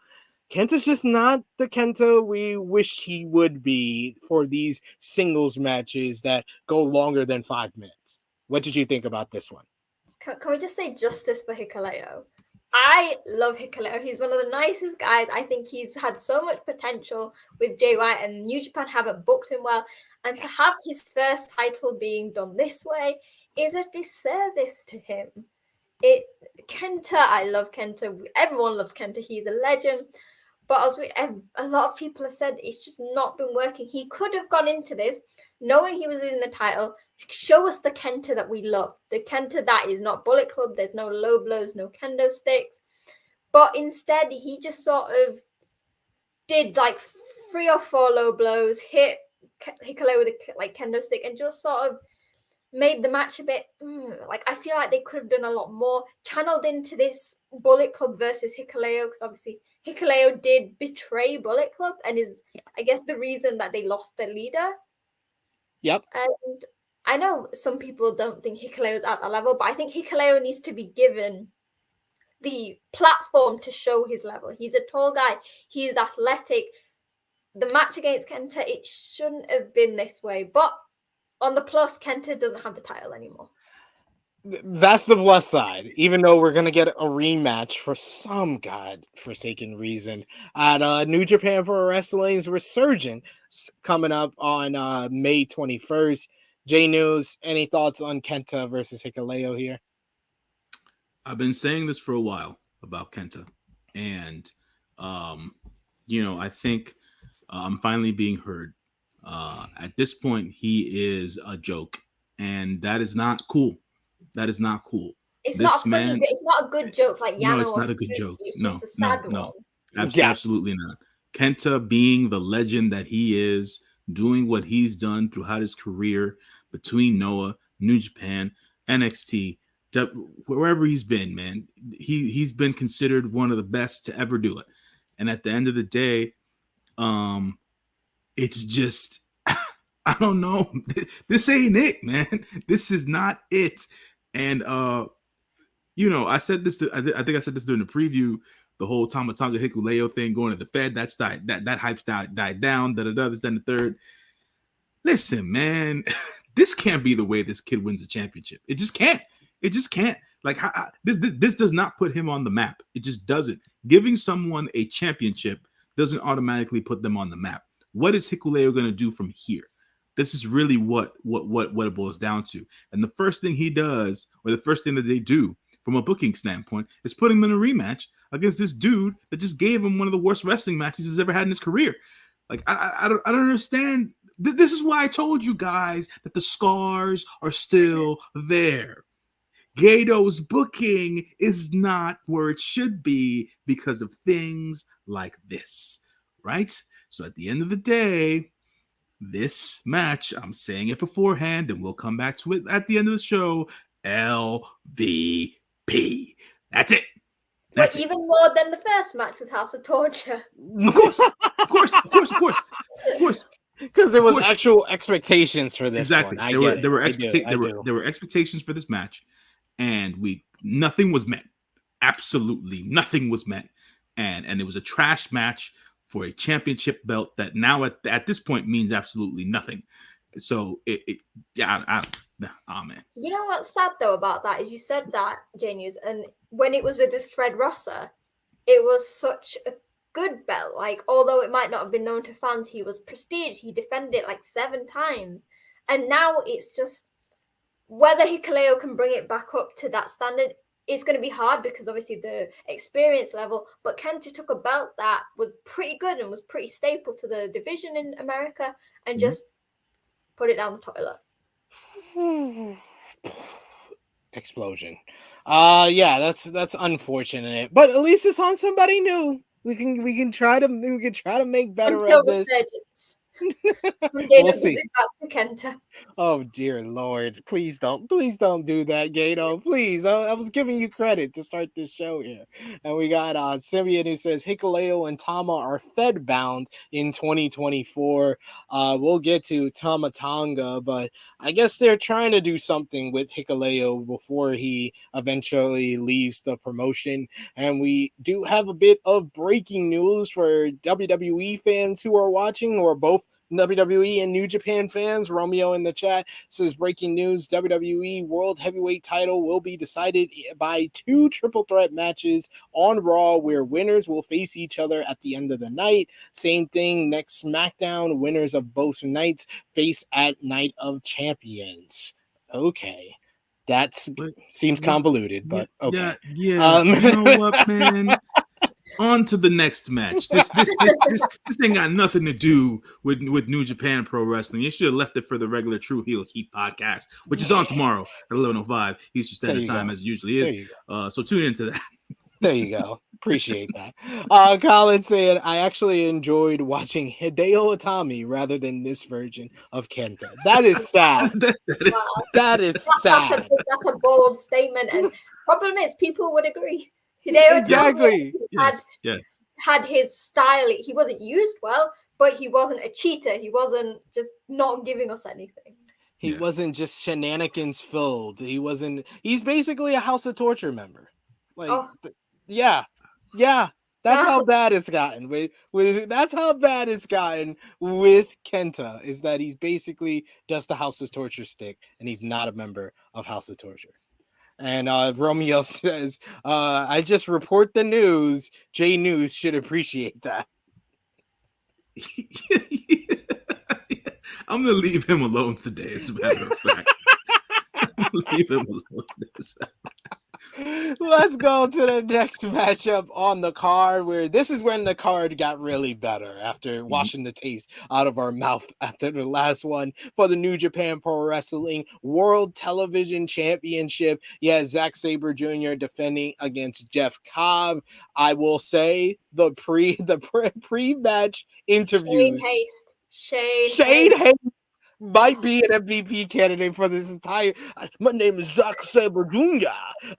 Kenta's just not the Kenta we wish he would be for these singles matches that go longer than 5 minutes. What did you think about this one? Can we just say justice for Hikuleo? I love Hikuleo. He's one of the nicest guys. I think he's had so much potential with Jay White, and New Japan haven't booked him well. And to have his first title being done this way is a disservice to him. Kenta, I love Kenta. Everyone loves Kenta. He's a legend. But a lot of people have said, it's just not been working. He could have gone into this knowing he was losing the title. Show us the Kenta that we love. The Kenta that is not Bullet Club. There's no low blows, no kendo sticks. But instead, he just sort of did like 3 or 4 low blows, hit Hikuleo with a kendo stick, and just sort of made the match a bit like, I feel like they could have done a lot more, channeled into this Bullet Club versus Hikuleo, because obviously Hikuleo did betray Bullet Club and is, I guess, the reason that they lost their leader. Yep. And I know some people don't think Hikuleo's at that level, but I think Hikuleo needs to be given the platform to show his level. He's a tall guy. He's athletic. The match against Kenta, it shouldn't have been this way. But on the plus, Kenta doesn't have the title anymore. That's the plus side. Even though we're going to get a rematch for some godforsaken reason at New Japan Pro Wrestling's Resurgence coming up on May 21st. J News, any thoughts on Kenta versus Hikuleo here? I've been saying this for a while about Kenta, and I think I'm finally being heard. At this point, he is a joke, and that is not cool. That is not cool. It's not funny, but it's not a good joke like Yano. No, it's not a good joke. It's just a sad one. Absolutely not. Kenta, being the legend that he is, doing what he's done throughout his career between Noah, New Japan, NXT, wherever he's been, man, he's been considered one of the best to ever do it. And at the end of the day, it's just, I don't know. This ain't it, man. This is not it. And I said this. I think I said this during the preview. The whole Tama Tonga Hikuleo thing going to the Fed. That hype's died down. This, then the third. Listen, man, this can't be the way this kid wins a championship. It just can't. It just can't. Like, this does not put him on the map. It just doesn't. Giving someone a championship doesn't automatically put them on the map. What is Hikuleo going to do from here? This is really what it boils down to. And the first thing he does, or the first thing that they do from a booking standpoint, is put him in a rematch against this dude that just gave him one of the worst wrestling matches he's ever had in his career. Like, I don't understand. This is why I told you guys that the scars are still there. Gedo's booking is not where it should be because of things like this, right? So at the end of the day, this match, I'm saying it beforehand, and we'll come back to it at the end of the show, LVP. That's it. But even more than the first match with House of Torture. Of course. Because there was actual expectations for this. Exactly. One. There were expectations for this match, and nothing was met. Absolutely nothing was met. And it was a trash match for a championship belt that now at this point means absolutely nothing. So man. You know what's sad though about that is you said that, Janius, and when it was with Fred Rosser, it was such a good belt. Like, although it might not have been known to fans, he was prestige. He defended it like 7 times. And now it's just whether Hikuleo can bring it back up to that standard. It's going to be hard because obviously the experience level, but Kenta took a belt that was pretty good and was pretty staple to the division in America and just put it down the toilet. Explosion. Yeah, that's unfortunate, but at least it's on somebody new. We can try to make better Until of this. Resurgence. We'll see. Back to Kenta. Oh dear Lord! Please don't do that, Gato. Please, I was giving you credit to start this show here, and we got Simeon who says Hikuleo and Tama are Fed bound in 2024. We'll get to Tama Tonga, but I guess they're trying to do something with Hikuleo before he eventually leaves the promotion. And we do have a bit of breaking news for WWE fans who are watching, or both WWE and New Japan fans. Romeo in the chat says, breaking news, WWE World Heavyweight title will be decided by 2 triple threat matches on Raw, where winners will face each other at the end of the night. Same thing next SmackDown. Winners of both nights face at Night of Champions. Okay. That seems convoluted, but okay. Yeah. You know what, man? On to the next match. This ain't got nothing to do with New Japan Pro Wrestling. You should have left it for the regular True Heel Heat podcast, which is on tomorrow at 11:05 Eastern Standard Time, as it usually is. So tune into that. There you go. Appreciate that. Colin saying, I actually enjoyed watching Hideo Itami rather than this version of Kenta. That is sad. that is sad. That's a bold statement. And problem is, people would agree. Hideo exactly. had his style. He wasn't used well, but he wasn't a cheater. He wasn't just not giving us anything. He wasn't just shenanigans filled. He's basically a House of Torture member. That's how bad it's gotten. That's how bad it's gotten with Kenta, is that he's basically just a House of Torture stick, and he's not a member of House of Torture. And Romeo says, I just report the news. J News should appreciate that. I'm going to leave him alone today, as a matter of fact. I'm going to leave him alone today. Let's go to the next matchup on the card, where this is when the card got really better after washing the taste out of our mouth after the last one for the New Japan Pro Wrestling World Television Championship. Yeah, Zack Sabre Jr. defending against Jeff Cobb. I will say the pre-match interviews. Shane Haste might be an MVP candidate for this entire. My name is Zack Sabre Jr.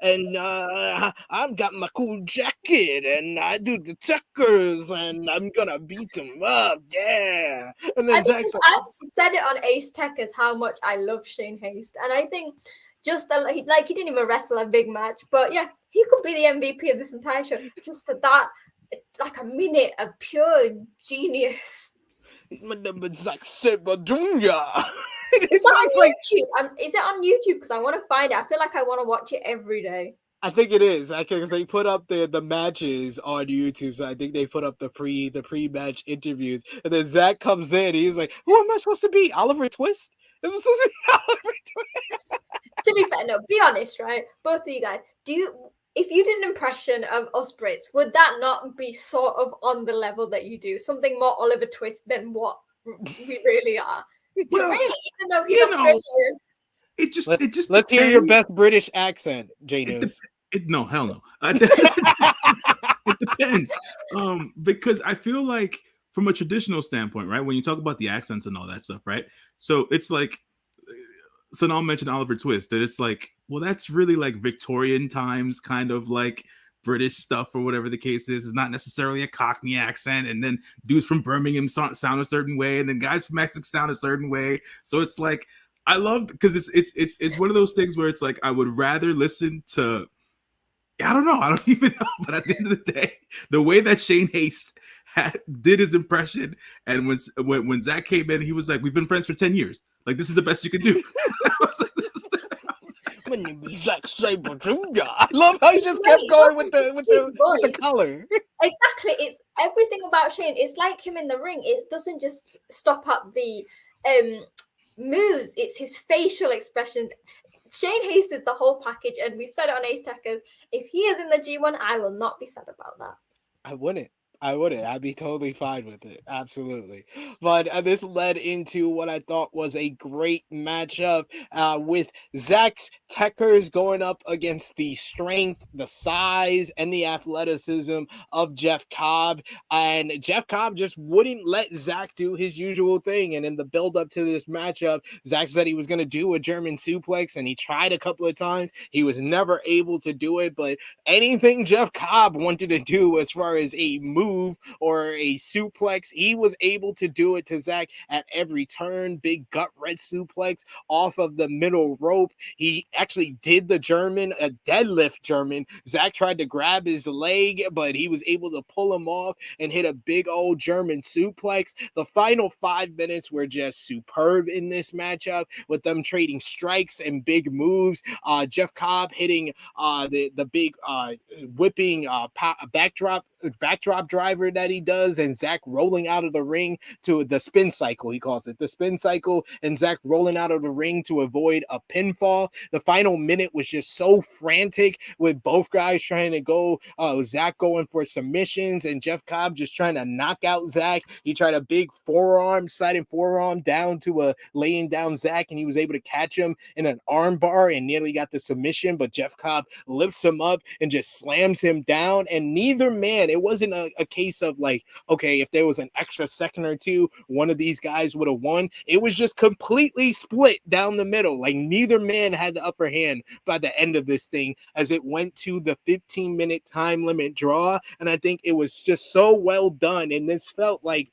and I've got my cool jacket and I do the Tekkers and I'm gonna beat them up, yeah. And then I've said it on Ace Tekkers how much I love Shane Haste, and I think just he didn't even wrestle a big match, but yeah, he could be the MVP of this entire show just for that, like a minute of pure genius. My name is Zack Sabre Jr. It's on YouTube. Is it on YouTube? Because I want to find it. I feel like I want to watch it every day. I think it is. Because they put up the matches on YouTube, so I think they put up the pre-match interviews. And then Zach comes in. He's like, "Who am I supposed to be? Oliver Twist? It was supposed to be Oliver Twist." To be fair, no. Be honest, right? Both of you guys. If you did an impression of us Brits, would that not be sort of on the level that you do? Something more Oliver Twist than what we really are. Well, really, even though he's Australian. Let's hear your best British accent, J News. No, hell no. It depends. Because I feel like from a traditional standpoint, right? When you talk about the accents and all that stuff, right? So it's like, Sonal mentioned Oliver Twist, that it's like, well, that's really like Victorian times kind of like British stuff or whatever the case is. It's not necessarily a Cockney accent, and then dudes from Birmingham sound a certain way, and then guys from Mexico sound a certain way. So it's like, I love, because it's one of those things where it's like, I would rather listen to, I don't even know, but at the end of the day, the way that Shane Haste did his impression, and when Zach came in, he was like, "We've been friends for 10 years. Like, this is the best you can do." I was like, my name is Zack Sabre Jr. I love how he just kept going with the color. Exactly, it's everything about Shane. It's like him in the ring. It doesn't just stop at the moves. It's his facial expressions. Shane Haste is the whole package, and we've said it on Ace Tekkers. If he is in the G1, I will not be sad about that. I wouldn't. I'd be totally fine with it. Absolutely. But this led into what I thought was a great matchup with Zack's Tekkers going up against the strength, the size, and the athleticism of Jeff Cobb. And Jeff Cobb just wouldn't let Zack do his usual thing. And in the build up to this matchup, Zack said he was going to do a German suplex, and he tried a couple of times. He was never able to do it. But anything Jeff Cobb wanted to do as far as a move move or a suplex. He was able to do it to Zach at every turn. Big gut wrench suplex off of the middle rope. He actually did the German, a deadlift German. Zach tried to grab his leg, but he was able to pull him off and hit a big old German suplex. The final 5 minutes were just superb in this matchup, with them trading strikes and big moves. Jeff Cobb hitting the big whipping backdrop driver that he does, and Zach rolling out of the ring to the spin cycle. He calls it the spin cycle, and Zach rolling out of the ring to avoid a pinfall. The final minute was just so frantic, with both guys trying to go, Zach going for submissions and Jeff Cobb just trying to knock out Zach. He tried a big sliding forearm down to a laying down Zach, and he was able to catch him in an arm bar and nearly got the submission, but Jeff Cobb lifts him up and just slams him down. And neither man, it wasn't a case of like, okay, if there was an extra second or two, one of these guys would have won. It was just completely split down the middle. Like, neither man had the upper hand by the end of this thing, as it went to the 15-minute time limit draw. And I think it was just so well done, and this felt like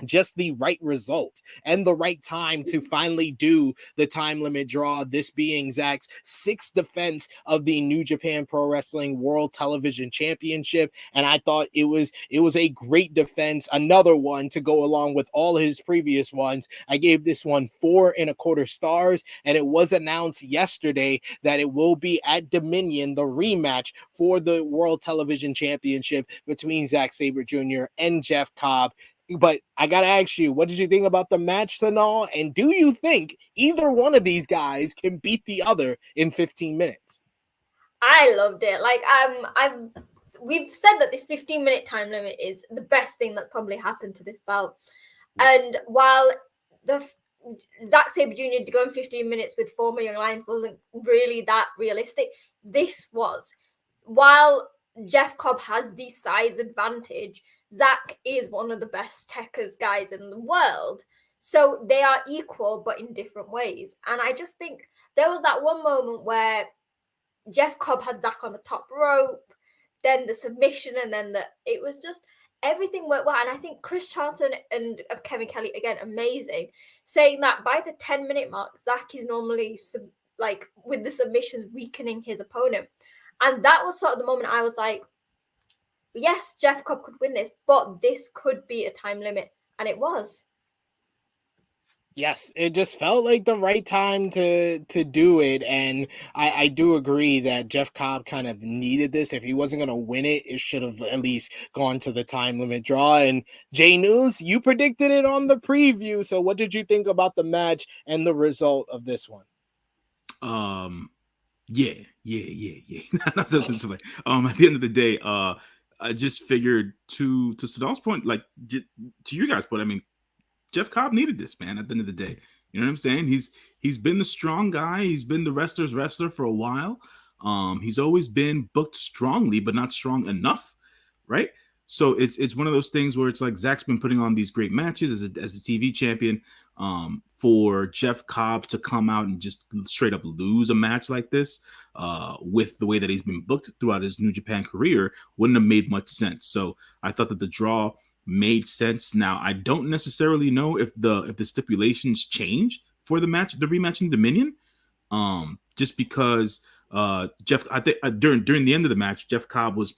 just the right result and the right time to finally do the time limit draw, this being Zach's 6th defense of the New Japan Pro Wrestling World Television Championship. And I thought it was a great defense, another one to go along with all his previous ones. I gave this one 4.25 stars, and it was announced yesterday that it will be at Dominion, the rematch for the World Television Championship between Zack Sabre Jr. and Jeff Cobb. But I got to ask you, what did you think about the match, Sonal? And do you think either one of these guys can beat the other in 15 minutes? I loved it. Like, we've said that this 15-minute time limit is the best thing that's probably happened to this belt. And while the Zack Sabre Jr. going 15 minutes with former Young Lions wasn't really that realistic, this was. While Jeff Cobb has the size advantage, Zach is one of the best Tekkers guys in the world. So they are equal, but in different ways. And I just think there was that one moment where Jeff Cobb had Zach on the top rope, then the submission, and then it was just everything went well. And I think Chris Charlton and of Kevin Kelly, again, amazing, saying that by the 10-minute mark, Zach is normally with the submissions weakening his opponent. And that was sort of the moment I was like, yes, Jeff Cobb could win this, but this could be a time limit. And it was. Yes, it just felt like the right time to do it. And I do agree that Jeff Cobb kind of needed this. If he wasn't going to win it, it should have at least gone to the time limit draw. And Jay News, you predicted it on the preview. So what did you think about the match and the result of this one? Yeah. At the end of the day, I just figured to Sonal's point, like to your guys' point, I mean, Jeff Cobb needed this, man, at the end of the day. You know what I'm saying? He's been the strong guy. He's been the wrestler's wrestler for a while. He's always been booked strongly, but not strong enough, right? So it's one of those things where it's like Zach's been putting on these great matches as a TV champion. For Jeff Cobb to come out and just straight up lose a match like this, with the way that he's been booked throughout his New Japan career, wouldn't have made much sense. So I thought that the draw made sense. Now, I don't necessarily know if the stipulations change for the rematch in Dominion, just because Jeff, I think during the end of the match, Jeff Cobb was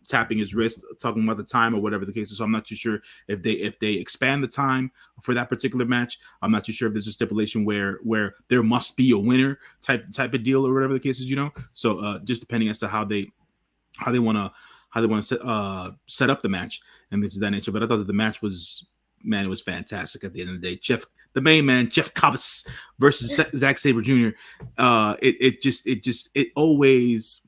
tapping his wrist, talking about the time or whatever the case is. So I'm not too sure if they expand the time for that particular match. I'm not too sure if there's a stipulation where there must be a winner type of deal or whatever the case is, So just depending as to how they want to set up the match and this is that nature. But I thought that the match was, man, it was fantastic at the end of the day. The main man, Jeff Cobb versus Zack Sabre Jr. It always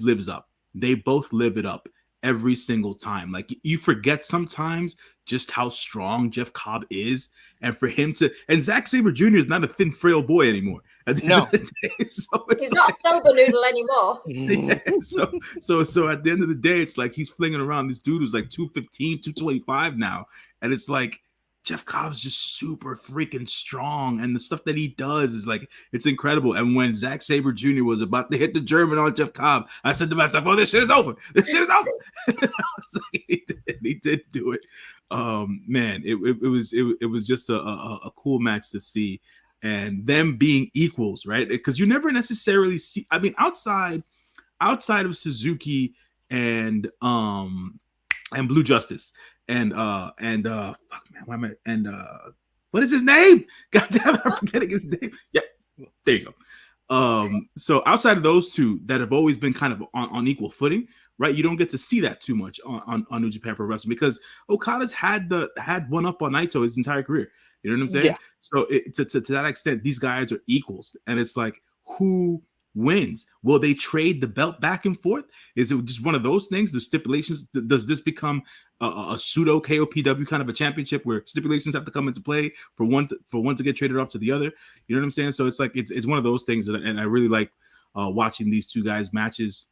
lives up. They both live it up every single time. Like, you forget sometimes just how strong Jeff Cobb is, and for him and Zack Sabre Jr. is not a thin, frail boy anymore. No, he's not a silver noodle anymore. Yeah, so at the end of the day, it's like he's flinging around. This dude who's like 215, 225 now, and it's like, Jeff Cobb's just super freaking strong, and the stuff that he does is like, it's incredible. And when Zack Sabre Jr. was about to hit the German on Jeff Cobb, I said to myself, "Oh, this shit is over. This shit is over." He did do it. Man, it was just a cool match to see, and them being equals, right? Because you never necessarily see. I mean, outside of Suzuki and Blue Justice. Fuck man, why am I what is his name? God damn it, I'm forgetting his name. Yeah, there you go. So outside of those two that have always been kind of on equal footing, right? You don't get to see that too much on New Japan Pro Wrestling because Okada's had one up on Naito his entire career. You know what I'm saying? Yeah. So to that extent, these guys are equals, and it's like, who wins? Will they trade the belt back and forth? Is it just one of those things? The stipulations, does this become a pseudo KOPW kind of a championship where stipulations have to come into play for one to get traded off to the other? You know what I'm saying? So it's like it's one of those things, and I really like watching these two guys matches.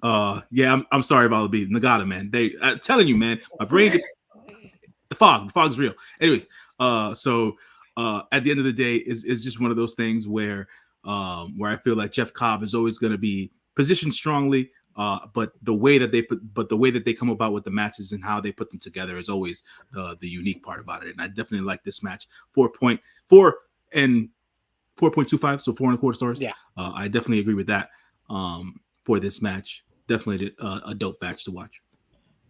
Yeah, I'm sorry about the Nagata, man. I'm telling you, man, my brain, the fog's real. Anyways, so at the end of the day, is just one of those things where I feel like Jeff Cobb is always going to be positioned strongly, but the way that they come about with the matches and how they put them together is always the unique part about it. And I definitely like this match. 4.4 and 4.25, so 4.25 stars. Yeah, I definitely agree with that. For this match, definitely a dope match to watch.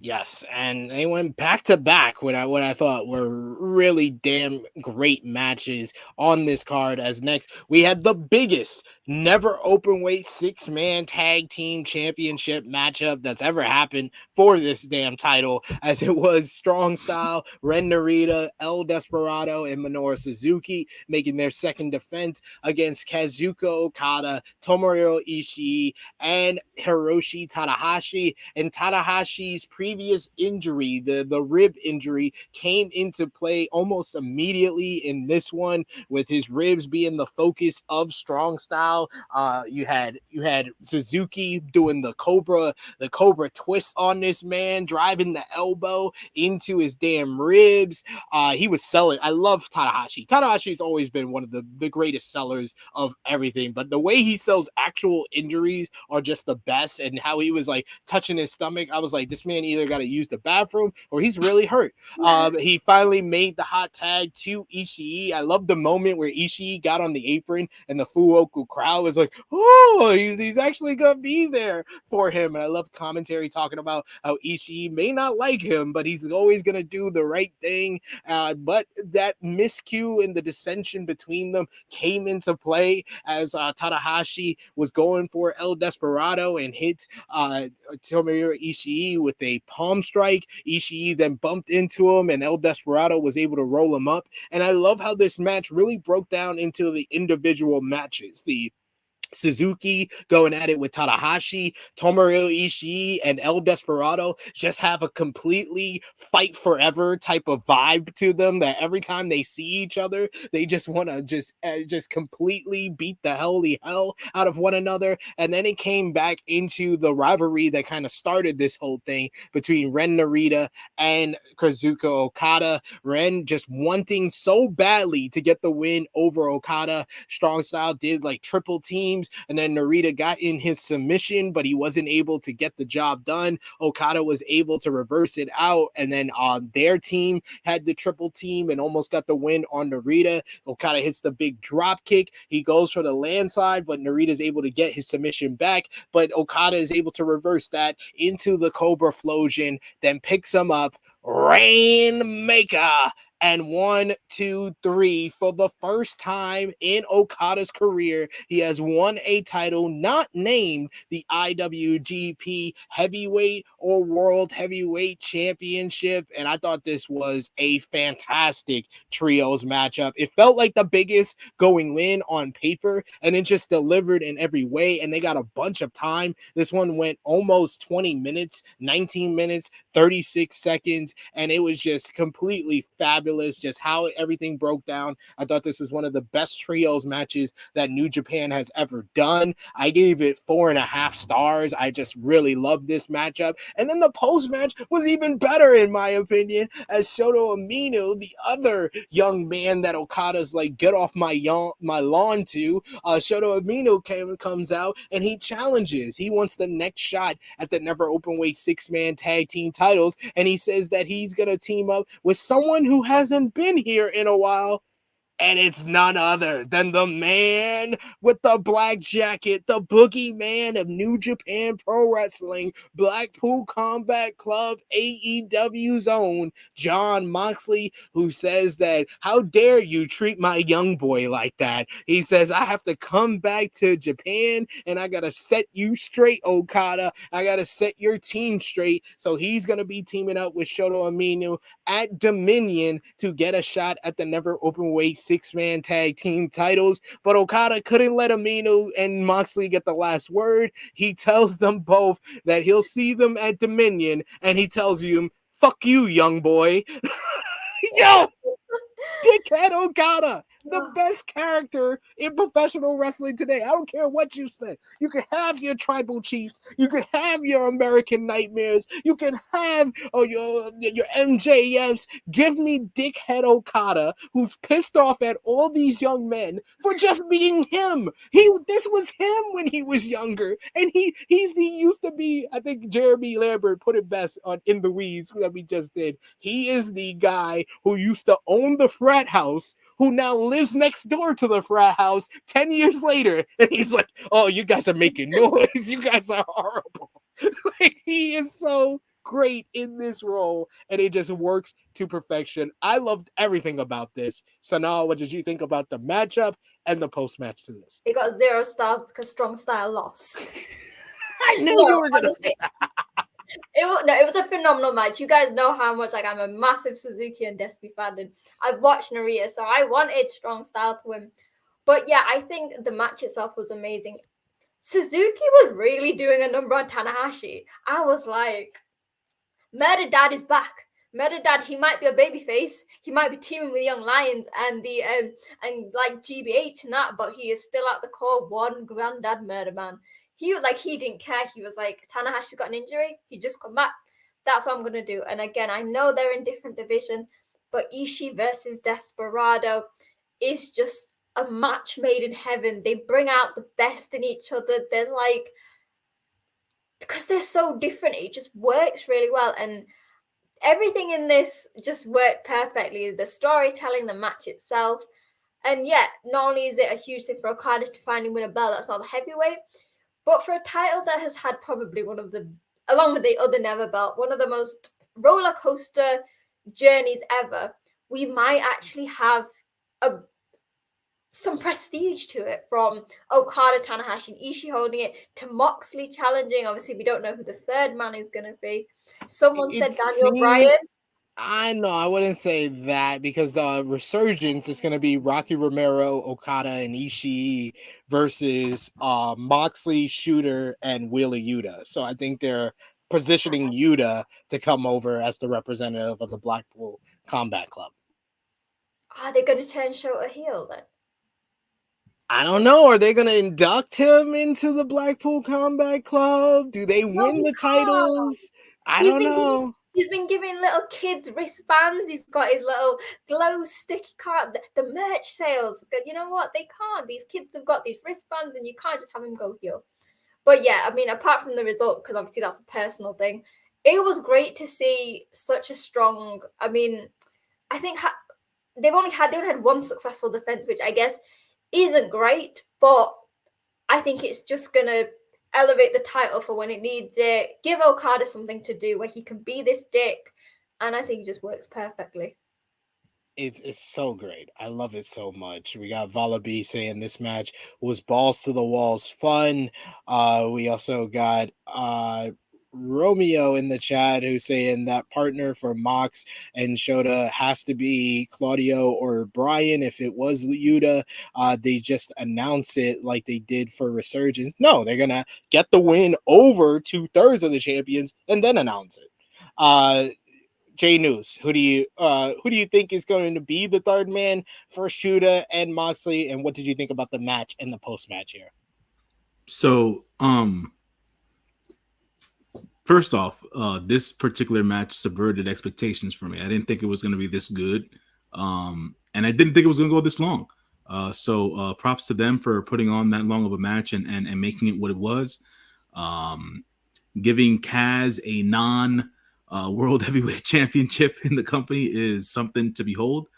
Yes, and they went back to back with what I thought were really damn great matches on this card. As next, we had the biggest never open weight 6-man tag team championship matchup that's ever happened for this damn title, as it was Strong Style, Ren Narita, El Desperado, and Minoru Suzuki making their second defense against Kazuchika Okada, Tomohiro Ishii, and Hiroshi Takahashi. And Tanahashi's previous injury, the rib injury, came into play almost immediately in this one, with his ribs being the focus of Strong Style. You had Suzuki doing the Cobra twist on this man, driving the elbow into his damn ribs. He was selling. I love Tanahashi. Tanahashi's always been one of the greatest sellers of everything, but the way he sells actual injuries are just the best. And how he was like touching his stomach, I was like, this man either got to use the bathroom or he's really hurt. He finally made the hot tag to Ishii. I love the moment where Ishii got on the apron and the Fuoku crowd was like, oh, he's actually gonna be there for him. And I love commentary talking about how Ishii may not like him, but he's always gonna do the right thing. But that miscue and the dissension between them came into play as Tanahashi was going for El Desperado and hit Tomohiro Ishii with a palm strike. Ishii then bumped into him, and El Desperado was able to roll him up. And I love how this match really broke down into the individual matches. The Suzuki going at it with Tanahashi, Tomohiro Ishii, and El Desperado just have a completely fight forever type of vibe to them, that every time they see each other, they just want to just completely beat the hell out of one another. And then it came back into the rivalry that kind of started this whole thing between Ren Narita and Kazuchika Okada. Ren just wanting so badly to get the win over Okada. Strong Style did like triple teams, and then Narita got in his submission, but he wasn't able to get the job done. Okada was able to reverse it out, and then their team had the triple team and almost got the win on Narita. Okada hits the big drop kick. He goes for the landslide, but Narita's able to get his submission back, but Okada is able to reverse that into the Cobra Flosion, then picks him up. Rainmaker. And 1, 2, 3, for the first time in Okada's career, he has won a title not named the IWGP Heavyweight or World Heavyweight Championship. And I thought this was a fantastic trios matchup. It felt like the biggest going in on paper, and it just delivered in every way. And they got a bunch of time. This one went almost 20 minutes, 19 minutes, 36 seconds, and it was just completely fabulous. fabulous. Just how everything broke down. I thought this was one of the best trios matches that New Japan has ever done. I gave it 4.5 stars. I just really loved this matchup. And then the post match was even better, in my opinion, as Shota Umino, the other young man that Okada's like, get off my lawn to, Shota Umino comes out and he challenges. He wants the next shot at the never openweight 6-man tag team titles, and he says that he's gonna team up with someone who hasn't been here in a while. And it's none other than the man with the black jacket, the boogeyman of New Japan Pro Wrestling, Blackpool Combat Club, AEW's own Jon Moxley, who says that, how dare you treat my young boy like that? He says, I have to come back to Japan and I got to set you straight, Okada. I got to set your team straight. So he's going to be teaming up with Shota Umino at Dominion to get a shot at the never openweight 6-man tag team titles, but Okada couldn't let Umino and Moxley get the last word. He tells them both that he'll see them at Dominion, and he tells you, fuck you, young boy. Yo! Dickhead Okada, the best character in professional wrestling today. I don't care what you say. You can have your tribal chiefs. You can have your American nightmares. You can have your MJFs. Give me Dickhead Okada, who's pissed off at all these young men for just being him. This was him when he was younger, and he used to be. I think Jeremy Lambert put it best in the weeds that we just did. He is the guy who used to own the frat house, who now lives next door to the frat house 10 years later. And he's like, oh, you guys are making noise. You guys are horrible. Like, he is so great in this role, and it just works to perfection. I loved everything about this. Sanal, what did you think about the matchup and the post-match to this? It got 0 stars because Strong Style lost. I knew you were going to say that. It was a phenomenal match. You guys know how much I'm a massive Suzuki and Despy fan, and I've watched Narita, so I wanted Strong Style to win. But yeah, I think the match itself was amazing. Suzuki was really doing a number on Tanahashi. I was like, Murder Dad is back. Murder Dad, he might be a babyface. He might be teaming with Young Lions and the and like GBH and that, but he is still at the core one granddad murder man. He didn't care. He was like, Tanahashi got an injury. He just come back. That's what I'm going to do. And again, I know they're in different divisions, but Ishii versus Desperado is just a match made in heaven. They bring out the best in each other. There's like, because they're so different, it just works really well. And everything in this just worked perfectly. The storytelling, the match itself. And yet, not only is it a huge thing for Okada to finally win a belt that's not the heavyweight, but for a title that has had probably one of the, along with the other Never belt, one of the most roller coaster journeys ever, we might actually have some prestige to it, from Okada, Tanahashi, and Ishii holding it, to Moxley challenging. Obviously, we don't know who the third man is going to be. Someone said Daniel Bryan. I know, I wouldn't say that, because the resurgence is going to be Rocky Romero, Okada, and Ishii versus Moxley, Shooter, and Wheeler Yuta. So I think they're positioning Yuta to come over as the representative of the Blackpool Combat Club. Are they going to turn Shota heel then? I don't know. Are they going to induct him into the Blackpool Combat Club? Do they win the titles? I don't know. He's been giving little kids wristbands. He's got his little glow sticky card. The merch sales. You know what? They can't. These kids have got these wristbands, and you can't just have him go heel. But yeah, I mean, apart from the result, because obviously that's a personal thing, it was great to see such a strong. I mean, I think they only had one successful defense, which I guess isn't great, but I think it's just gonna elevate the title for when it needs it. Give Okada something to do where he can be this dick, and I think it just works perfectly. It's so great. I love it so much. We got Vala B saying this match was balls to the walls fun. We also got Romeo in the chat who's saying that partner for Mox and Shota has to be Claudio or Brian. If it was Yuta, they just announce it like they did for Resurgence. No, they're gonna get the win over 2/3 of the champions and then announce it. J News, who do you think is going to be the third man for Shooter and Moxley, and what did you think about the match and the post match here? So, first off, this particular match subverted expectations for me. I didn't think it was going to be this good, and I didn't think it was going to go this long. So props to them for putting on that long of a match and making it what it was. Giving Kaz a World Heavyweight Championship in the company is something to behold.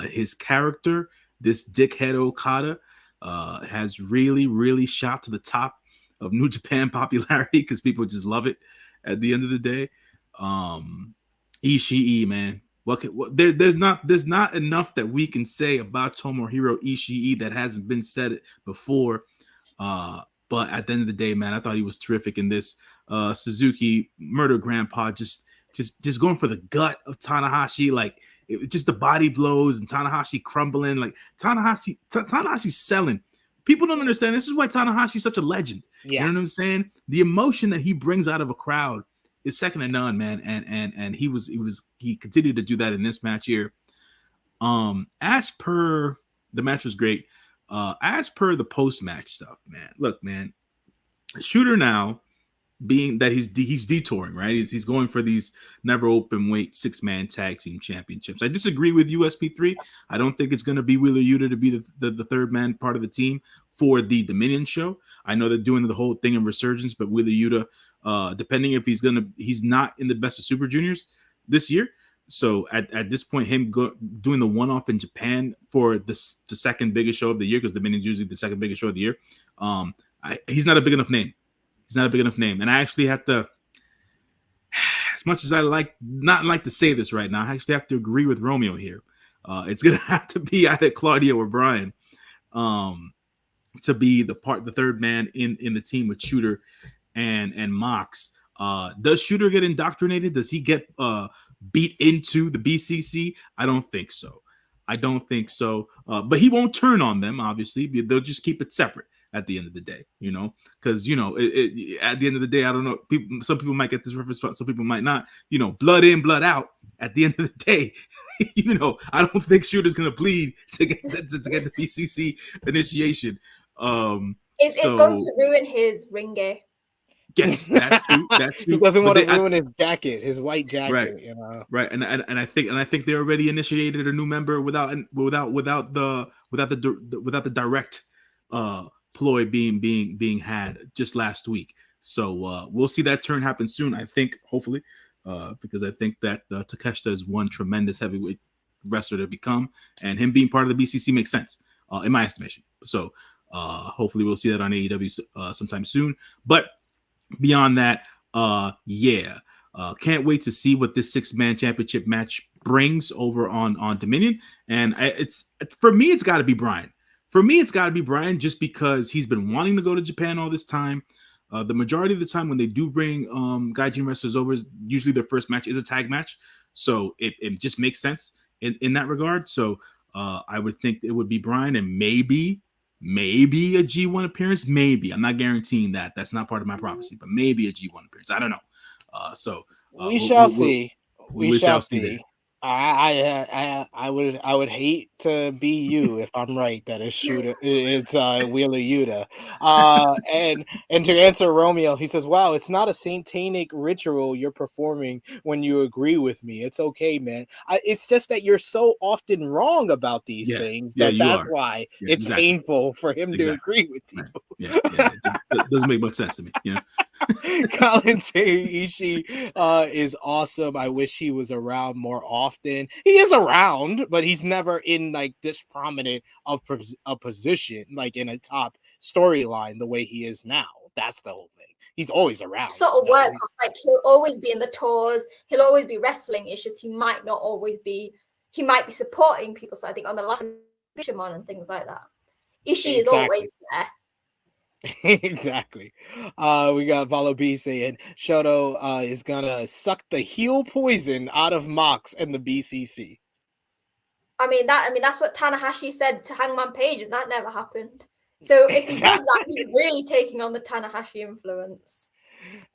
His character, this dickhead Okada, has really, really shot to the top of New Japan popularity because people just love it at the end of the day. Ishii, man. There's not enough that we can say about Tomohiro Ishii that hasn't been said before. But at the end of the day, man, I thought he was terrific in this. Suzuki, Murder Grandpa, just going for the gut of Tanahashi, like just the body blows and Tanahashi crumbling. Like Tanahashi's selling. People don't understand. This is why Tanahashi's such a legend. Yeah. You know what I'm saying? The emotion that he brings out of a crowd is second to none, man. And he continued to do that in this match here. As per the match was great. As per the post-match stuff, man. Look, man, Shooter now, being that he's detouring, right? He's going for these never open weight 6-man tag team championships. I disagree with USP3. I don't think it's going to be Wheeler Yuta to be the third man part of the team for the Dominion show. I know they're doing the whole thing in Resurgence, but Wheeler Yuta, depending if he's not in the best of Super Juniors this year. So at this point, him doing the one-off in Japan for the second biggest show of the year, because Dominion's usually the second biggest show of the year, he's not a big enough name. He's not a big enough name. And I actually have to, as much as I not like to say this right now, I actually have to agree with Romeo here. It's going to have to be either Claudio or Brian to be the third man in the team with Shooter and Mox. Does Shooter get indoctrinated? Does he get beat into the BCC? I don't think so. But he won't turn on them, obviously. They'll just keep it separate at the end of the day, because at the end of the day, I don't know. Some people might get this reference, some people might not. Blood in, blood out. At the end of the day, I don't think Shooter's gonna bleed to get the BCC initiation. It's going to ruin his ring gear. Yes, that's true. He doesn't want to ruin his jacket, his white jacket. Right, right. And I think they already initiated a new member without the direct ploy being had just last week. So we'll see that turn happen soon. I think, hopefully, because I think that Takeshita is one tremendous heavyweight wrestler to become, and him being part of the BCC makes sense in my estimation. So hopefully we'll see that on AEW sometime soon. But beyond that, can't wait to see what this 6-man championship match brings over on Dominion. And for me, it's got to be Brian. Just because he's been wanting to go to Japan all this time. The majority of the time when they do bring Gaijin wrestlers over, usually their first match is a tag match. So it just makes sense in that regard. So I would think it would be Brian, and maybe a G1 appearance. Maybe. I'm not guaranteeing that. That's not part of my prophecy, but maybe a G1 appearance. I don't know. We shall see. We shall see. I would hate to be you if I'm right that it's Wheeler Yuta. And to answer Romeo, he says, "Wow, it's not a satanic ritual you're performing when you agree with me. It's okay, man. It's just that you're so often wrong about these things that's why it's painful for him to agree with you." Right. It doesn't make much sense to me. Commentary Ishii is awesome. I wish he was around more often. He is around, but he's never in like this prominent of a position, like in a top storyline the way he is now. That's the whole thing. He's always around. Sort of work, like he'll always be in the tours. He'll always be wrestling. It's just he might not always be. He might be supporting people. So I think on the last Fisherman and things like that, Ishii is always there. Exactly. We got Follow B saying Shoto is gonna suck the heel poison out of Mox and the BCC. I mean that's what Tanahashi said to Hangman Page, and that never happened. So if he does that, he's really taking on the Tanahashi influence.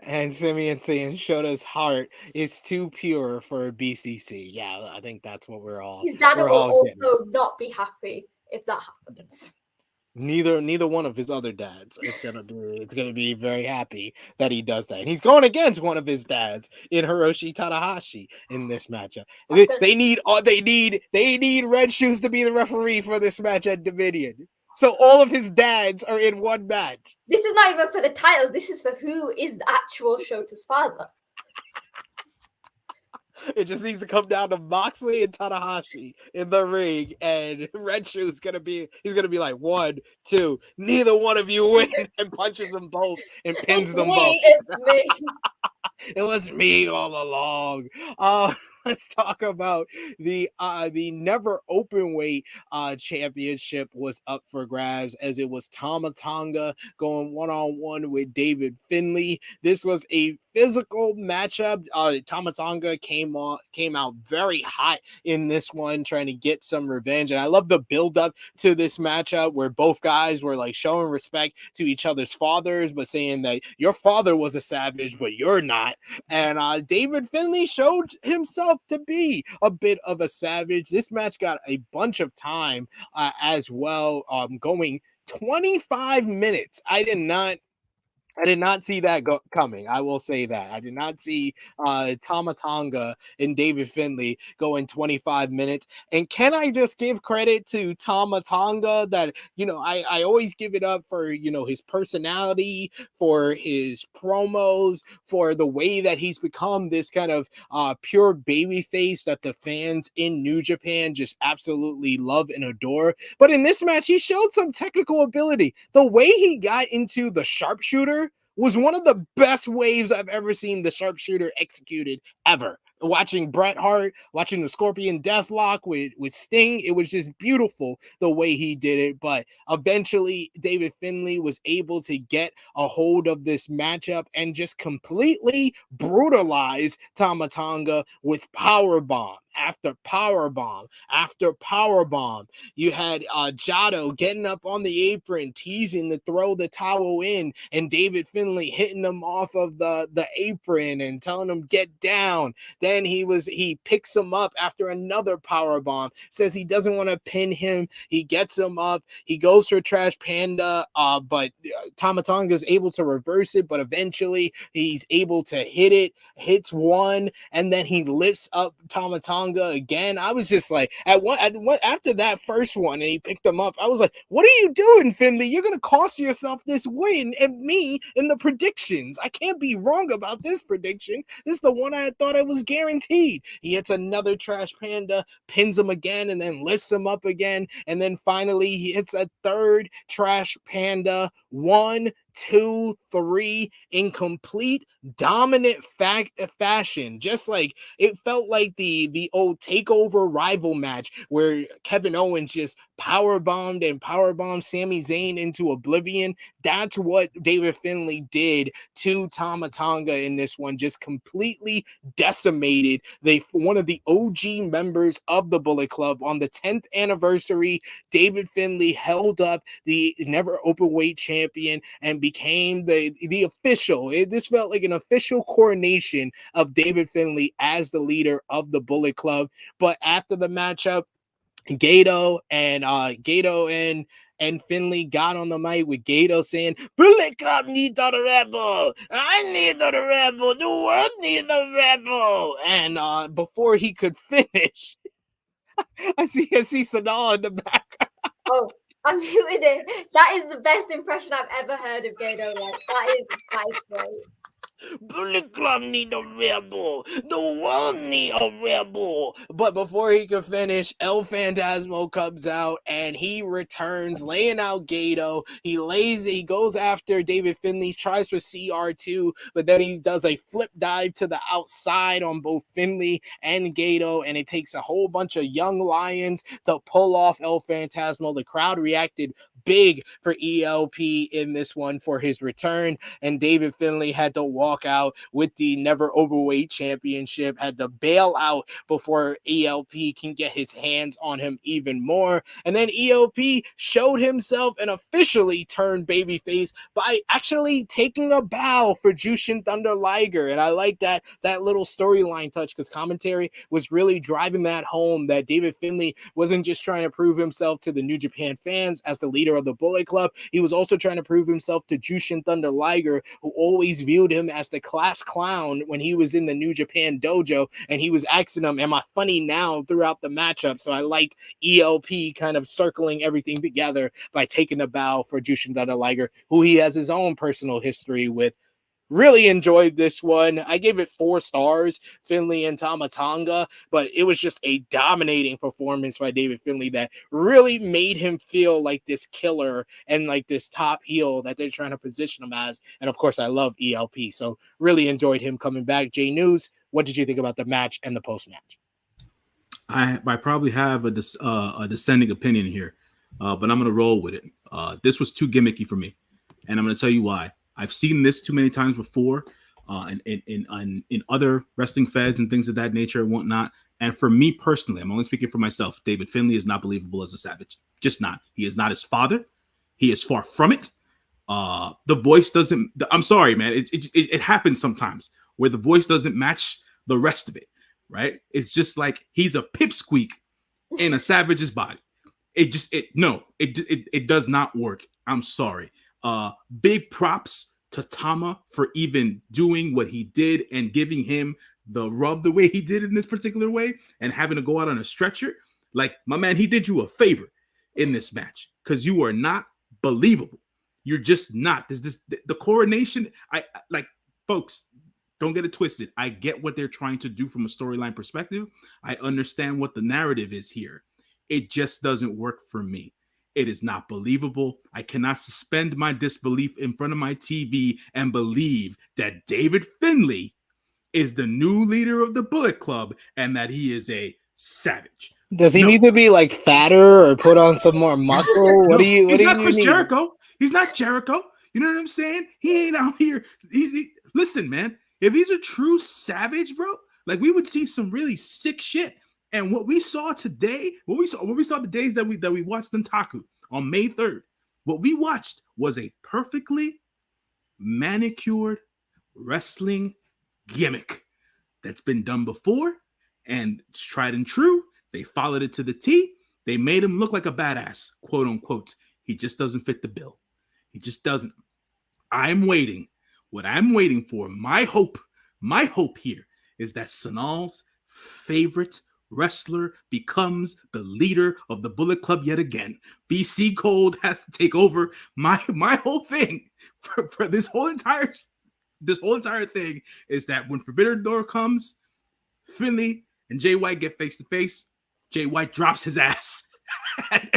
And Simeon saying Shota's heart is too pure for BCC. Yeah, I think that's what we're all His dad will getting. also not be happy if that happens. Neither one of his other dads it's gonna be very happy that he does that. And he's going against one of his dads in Hiroshi Takahashi in this matchup. They need Red Shoes to be the referee for this match at Dominion. So all of his dads are in one match. This is not even for the titles. This is for who is the actual Shota's father. It just needs to come down to Moxley and Tanahashi in the ring, and Red Shoe's gonna be like 1, 2, neither one of you win, and punches them both and pins them both. It's me. It was me all along. Let's talk about the never open weight championship was up for grabs as it was Tama Tonga going one-on-one with David Finlay. This was a physical matchup. Tama Tonga came out very hot in this one, trying to get some revenge. And I love the build up to this matchup where both guys were like showing respect to each other's fathers, but saying that your father was a savage, but you're not. And David Finlay showed himself to be a bit of a savage. This match got a bunch of time as well, going 25 minutes. I did not see that coming. I will say that. I did not see Tama Tonga and David Finlay going 25 minutes. And can I just give credit to Tama Tonga that, I always give it up for, his personality, for his promos, for the way that he's become this kind of pure baby face that the fans in New Japan just absolutely love and adore. But in this match, he showed some technical ability. The way he got into the sharpshooter was one of the best waves I've ever seen the sharpshooter executed ever. Watching Bret Hart, watching the Scorpion Deathlock with Sting, it was just beautiful the way he did it. But eventually, David Finlay was able to get a hold of this matchup and just completely brutalize Tama Tonga with powerbomb after powerbomb after powerbomb. You had Jado getting up on the apron, teasing to throw the towel in, and David Finlay hitting him off of the apron and telling him get down. Then he picks him up after another powerbomb, says he doesn't want to pin him. He gets him up. He goes for Trash Panda, but Tama Tonga is able to reverse it, but eventually he's able to hits one, and then he lifts up Tama Tonga again. I was just like, after that first one, and he picked him up, I was like, what are you doing, Finlay? You're gonna cost yourself this win and me in the predictions. I can't be wrong about this prediction. This is the one I thought I was guaranteed. He hits another Trash Panda, pins him again, and then lifts him up again, and then finally he hits a third Trash Panda. 1, 2, 3 in complete dominant fashion. Just like it felt like the old takeover rival match where Kevin Owens just powerbombed Sami Zayn into oblivion. That's what David Finlay did to Tama Tonga in this one. Just completely decimated one of the OG members of the Bullet Club. On the 10th anniversary, David Finlay held up the never open weight champion and became the official. This felt like an official coronation of David Finlay as the leader of the Bullet Club. But after the matchup, Gato and Finlay got on the mic with Gato saying, Bullet Club needs the rebel. I need the rebel. The world needs the rebel. And before he could finish, I see Sonal in the back. Oh, I muted it. That is the best impression I've ever heard of Gato. Like that is great. Bullet Club need a rebel. The world need a rebel. But before he could finish, El Phantasmo comes out and he returns, laying out Gato. He goes after David Finlay, tries for CR2, but then he does a flip dive to the outside on both Finlay and Gato, and it takes a whole bunch of young lions to pull off El Phantasmo. The crowd reacted big for ELP in this one for his return, and David Finlay had to walk out with the Never Overweight Championship, had to bail out before ELP can get his hands on him even more. And then ELP showed himself and officially turned babyface by actually taking a bow for Jushin Thunder Liger. And I like that little storyline touch, because commentary was really driving that home, that David Finlay wasn't just trying to prove himself to the New Japan fans as the leader of the Bullet Club. He was also trying to prove himself to Jushin Thunder Liger, who always viewed him as the class clown when he was in the New Japan dojo, and he was asking him, am I funny now, throughout the matchup. So I like ELP kind of circling everything together by taking a bow for Jushin Thunder Liger, who he has his own personal history with. Really enjoyed this one. I gave it 4 stars, Finlay and Tama Tonga, but it was just a dominating performance by David Finlay that really made him feel like this killer and like this top heel that they're trying to position him as. And of course, I love ELP, so really enjoyed him coming back. Jay News, what did you think about the match and the post-match? I probably have a descending opinion here, but I'm going to roll with it. This was too gimmicky for me, and I'm going to tell you why. I've seen this too many times before in other wrestling feds and things of that nature and whatnot. And for me personally, I'm only speaking for myself, David Finlay is not believable as a Savage. Just not. He is not his father. He is far from it. The voice doesn't. I'm sorry, man. It happens sometimes where the voice doesn't match the rest of it, right? It's just like he's a pipsqueak in a Savage's body. It does not work. I'm sorry. Big props to Tama for even doing what he did and giving him the rub the way he did in this particular way and having to go out on a stretcher. Like, my man, he did you a favor in this match because you are not believable. You're just not. The coronation. I like, folks, don't get it twisted. I get what they're trying to do from a storyline perspective. I understand what the narrative is here. It just doesn't work for me. It is not believable. I cannot suspend my disbelief in front of my TV and believe that David Finlay is the new leader of the Bullet Club and that he is a Savage. Does he need to be like fatter or put on some more muscle? He's not Chris Jericho. He's not Jericho. You know what I'm saying? He ain't out here. Listen, man. If he's a true Savage, bro, like, we would see some really sick shit. And what we saw today, what we saw the days that we watched Dontaku on May 3rd, what we watched was a perfectly manicured wrestling gimmick that's been done before, and it's tried and true. They followed it to the T. They made him look like a badass, quote unquote. He just doesn't fit the bill. He just doesn't. I'm waiting. What I'm waiting for, my hope here is that Sonal's favorite wrestler becomes the leader of the Bullet Club yet again. BC Cold has to take over. My whole thing for this whole entire thing is that when Forbidden Door comes, Finlay and Jay White get face to face. Jay White drops his ass,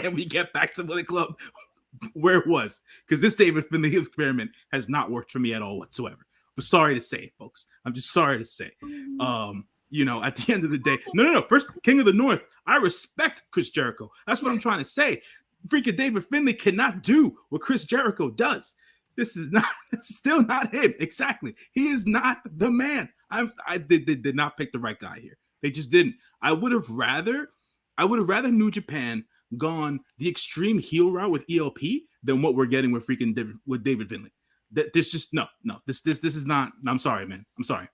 and we get back to Bullet Club where it was, because this David Finlay experiment has not worked for me at all whatsoever. I'm sorry to say, folks. I'm just sorry to say. You know, at the end of the day, no. First, King of the North, I respect Chris Jericho. That's what I'm trying to say. Freaking David Finlay cannot do what Chris Jericho does. This is still not him. Exactly. He is not the man. I did not pick the right guy here. They just didn't. I would have rather New Japan gone the extreme heel route with ELP than what we're getting with David Finlay. This just no. This is not. I'm sorry, man. I'm sorry,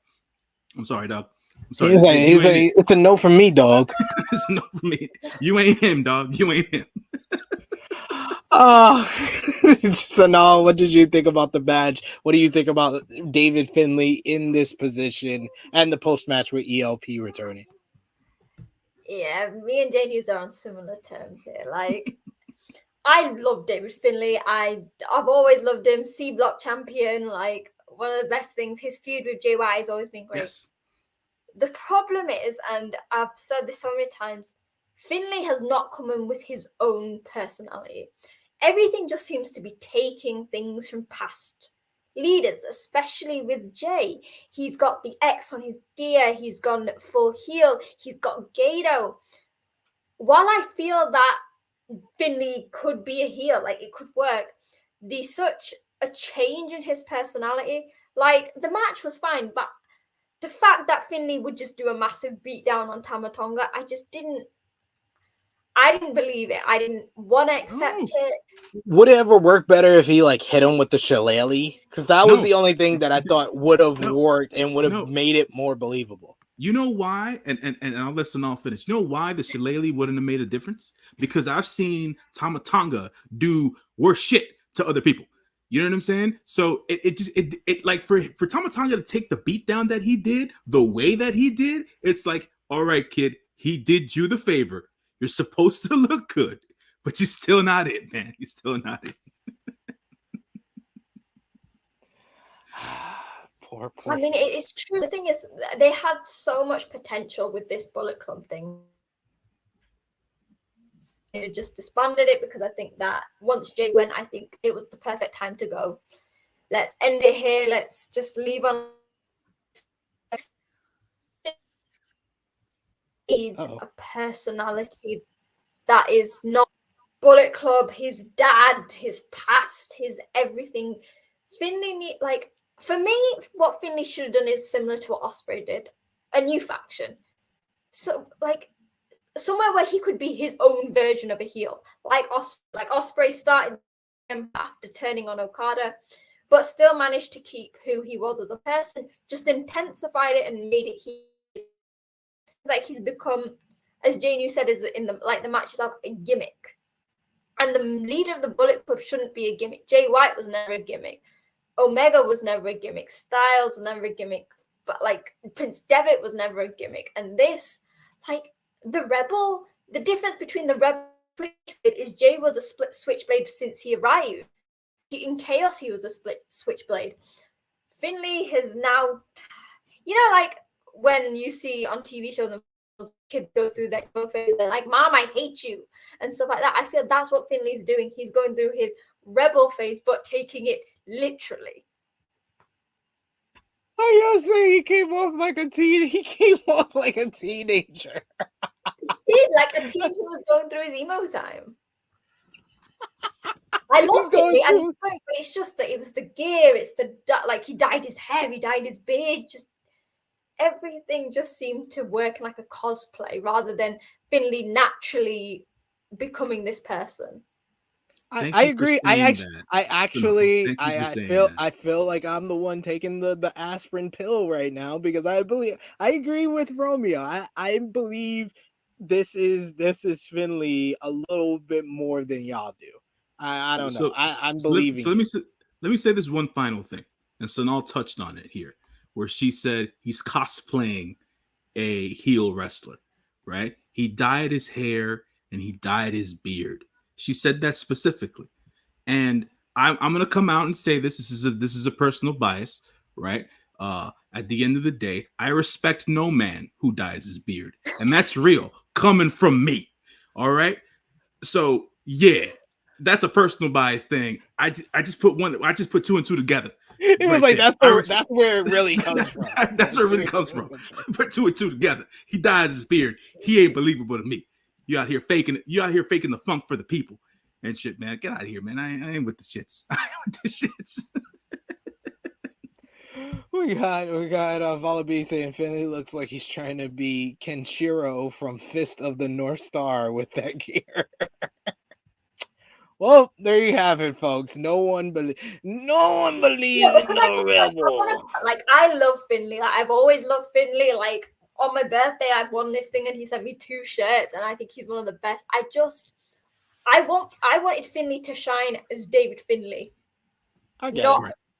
dog. I'm sorry. It's a no from me, dog. It's a no from me. You ain't him, dog. You ain't him. So now, what did you think about the badge? What do you think about David Finlay in this position and the post-match with ELP returning? Yeah, me and Janice are on similar terms here. Like, I love David Finlay. I've always loved him. C-Block champion. Like, one of the best things. His feud with JY has always been great. Yes. The problem is, and I've said this so many times, Finlay has not come in with his own personality. Everything just seems to be taking things from past leaders, especially with Jay. He's got the X on his gear. He's gone full heel. He's got Gato. While I feel that Finley could be a heel, like it could work. There's such a change in his personality. Like the match was fine, but the fact that Finley would just do a massive beatdown on Tama Tonga, I didn't believe it. I didn't want to accept it. Would it ever work better if he like hit him with the shillelagh? Because that was the only thing that I thought would have worked and would have made it more believable. You know why? And I'll let Sonal finish. You know why the shillelagh wouldn't have made a difference? Because I've seen Tama Tonga do worse shit to other people. You know what I'm saying? So it like for Tama Tonga to take the beat down that he did, the way that he did, it's like, all right, kid, he did you the favor. You're supposed to look good, but you're still not it, man. You're still not it. Poor. I mean, it's true. The thing is, they had so much potential with this Bullet Club thing. They just disbanded it because I think that once Jay went, I think it was the perfect time to go. Let's end it here. Let's just leave on. Needs a personality that is not Bullet Club, his dad, his past, his everything. Finley for me, what Finley should have done is similar to what Ospreay did, a new faction. So like somewhere where he could be his own version of a heel, like Ospreay started after turning on Okada, but still managed to keep who he was as a person, just intensified it and made it heel. Like he's become, as Jane said, is in the matches are a gimmick, and the leader of the Bullet Club shouldn't be a gimmick. Jay White was never a gimmick. Omega was never a gimmick. Styles was never a gimmick. But like Prince Devitt was never a gimmick. And this, like the Rebel, the difference between the Rebel and is Jay was a split switchblade since he arrived. In Chaos, he was a split switchblade. Finley has now, like when you see on TV shows and kids go through that phase, they're like, "Mom, I hate you," and stuff like that. I feel that's what Finley's doing. He's going through his rebel phase, but taking it literally. I gotta say, he came off like a teenager. He did, like a teen who was going through his emo time. I love it, and it's great, but it's just that it was the gear. It's he dyed his hair, he dyed his beard, just everything just seemed to work like a cosplay rather than Finley naturally becoming this person. I agree. I feel like I'm the one taking the aspirin pill right now because I agree with Romeo. I believe this is Finley a little bit more than y'all do. I don't know. I'm believing. So let me say this one final thing, and Sonal touched on it here, where she said he's cosplaying a heel wrestler, right? He dyed his hair and he dyed his beard. She said that specifically, and I'm gonna come out and say this is a personal bias, right? At the end of the day, I respect no man who dyes his beard, and that's real coming from me. All right, so yeah, that's a personal bias thing. I just put two and two together. It was like that's where it really comes from. That's where it really comes from. Put two and two together. He dyes his beard. He ain't believable to me. You out here faking it. You out here faking the funk for the people and shit, man. Get out of here, man. I ain't with the shits. I ain't with the shits. we got Valabi saying Finley looks like he's trying to be Kenshiro from Fist of the North Star with that gear. Well, there you have it, folks. No one believes in the rebel. Like I love Finley. Like I've always loved Finley. Like on my birthday, I won this thing, and he sent me 2 shirts, and I think he's one of the best. I wanted Finley to shine as David Finley.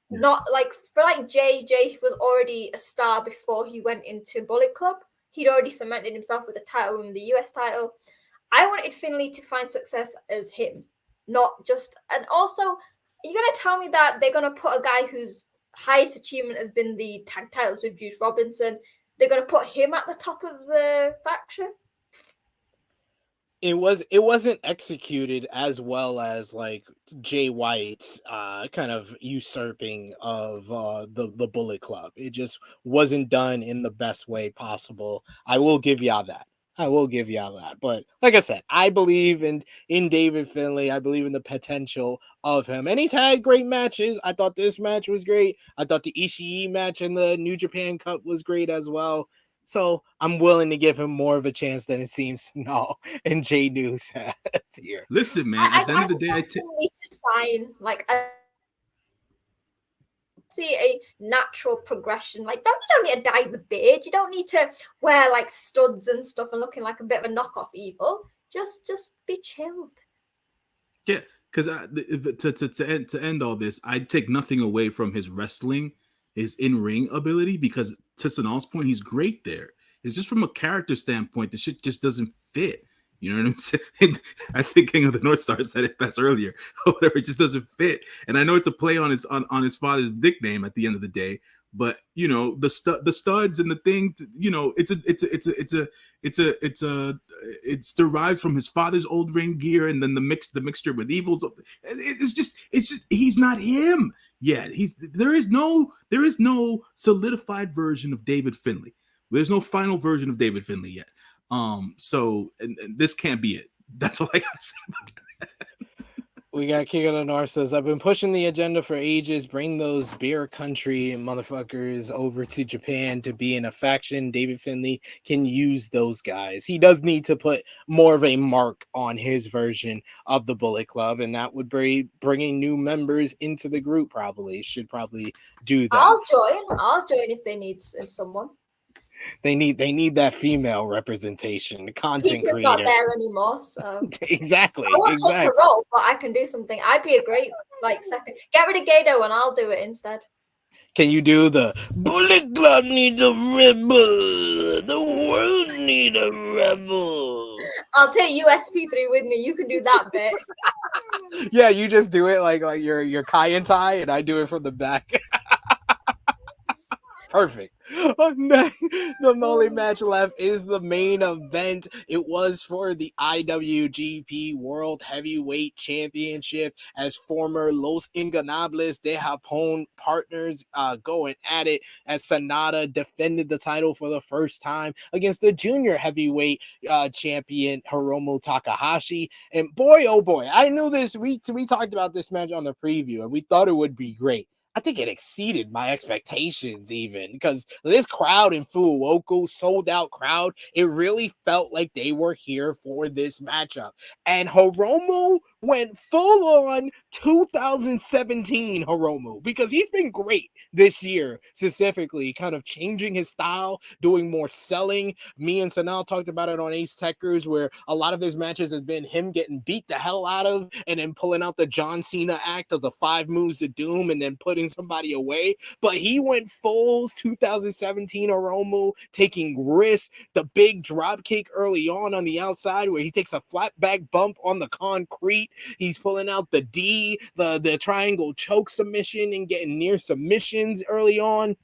Not like for like Jay was already a star before he went into Bullet Club. He'd already cemented himself with a title and the US title. I wanted Finley to find success as him, not just. And also, you're gonna tell me that they're gonna put a guy whose highest achievement has been the tag titles with Juice Robinson. They're gonna put him at the top of the faction. It wasn't executed as well as like Jay White's kind of usurping of the Bullet Club. It just wasn't done in the best way possible. I will give y'all that. I will give y'all that. But like I said, I believe in David Finlay. I believe in the potential of him. And he's had great matches. I thought this match was great. I thought the Ishii match in the New Japan Cup was great as well. So I'm willing to give him more of a chance than it seems Sonal and Jay News has here. Listen, man, at the end of the day, need to shine. Like, see a natural progression. Like, you don't need to dye the beard. You don't need to wear like studs and stuff and looking like a bit of a knockoff Evil. Just be chilled. Yeah, because to end all this, I'd take nothing away from his wrestling, his in-ring ability, because to Sonal's point, he's great there. It's just from a character standpoint, the shit just doesn't fit. You know what I'm saying? I think King of the North Star said it best earlier. Or whatever, it just doesn't fit. And I know it's a play on his father's nickname at the end of the day, but you know the studs and the thing. You know, it's derived from his father's old ring gear, and then the mixture with Evil's. It's just he's not him yet. There is no solidified version of David Finlay. There's no final version of David Finlay yet. So and this can't be it. That's all I gotta say about that. We got King of the North says, I've been pushing the agenda for ages. Bring those beer country motherfuckers over to Japan to be in a faction. David Finlay can use those guys. He does need to put more of a mark on his version of the Bullet Club, and that would be bringing new members into the group. Should probably do that. I'll join if they need someone. They need that female representation. The content Peter's creator not there anymore, so exactly. I won't take a role, but I can do something. I'd be a great second. Get rid of Gato, and I'll do it instead. Can you do the Bullet Club needs a rebel? The world needs a rebel. I'll take USP3 with me. You can do that bit. Yeah, you just do it like your Kai and Tai, and I do it from the back. Perfect. The only match left is the main event. It was for the IWGP World Heavyweight Championship, as former Los Ingobernables de Japón partners going at it, as SANADA defended the title for the first time against the junior heavyweight champion Hiromu Takahashi. And boy, oh boy, I knew this. We talked about this match on the preview, and we thought it would be great. I think it exceeded my expectations even, because this crowd in Fukuoka, sold out crowd, it really felt like they were here for this matchup. And Hiromu went full on 2017 Hiromu, because he's been great this year, specifically kind of changing his style, doing more selling. Me and Sonal talked about it on Ace Tekkers, where a lot of his matches has been him getting beat the hell out of and then pulling out the John Cena act of the 5 moves to doom and then putting somebody away. But he went full 2017 Hiromu, taking risks, the big drop kick early on the outside where he takes a flat back bump on the concrete. He's pulling out the D, the triangle choke submission, and getting near submissions early on.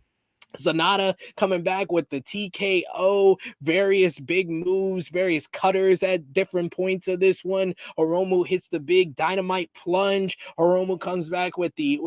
SANADA coming back with the TKO, various big moves, various cutters at different points of this one. Hiromu hits the big dynamite plunge. Hiromu comes back with the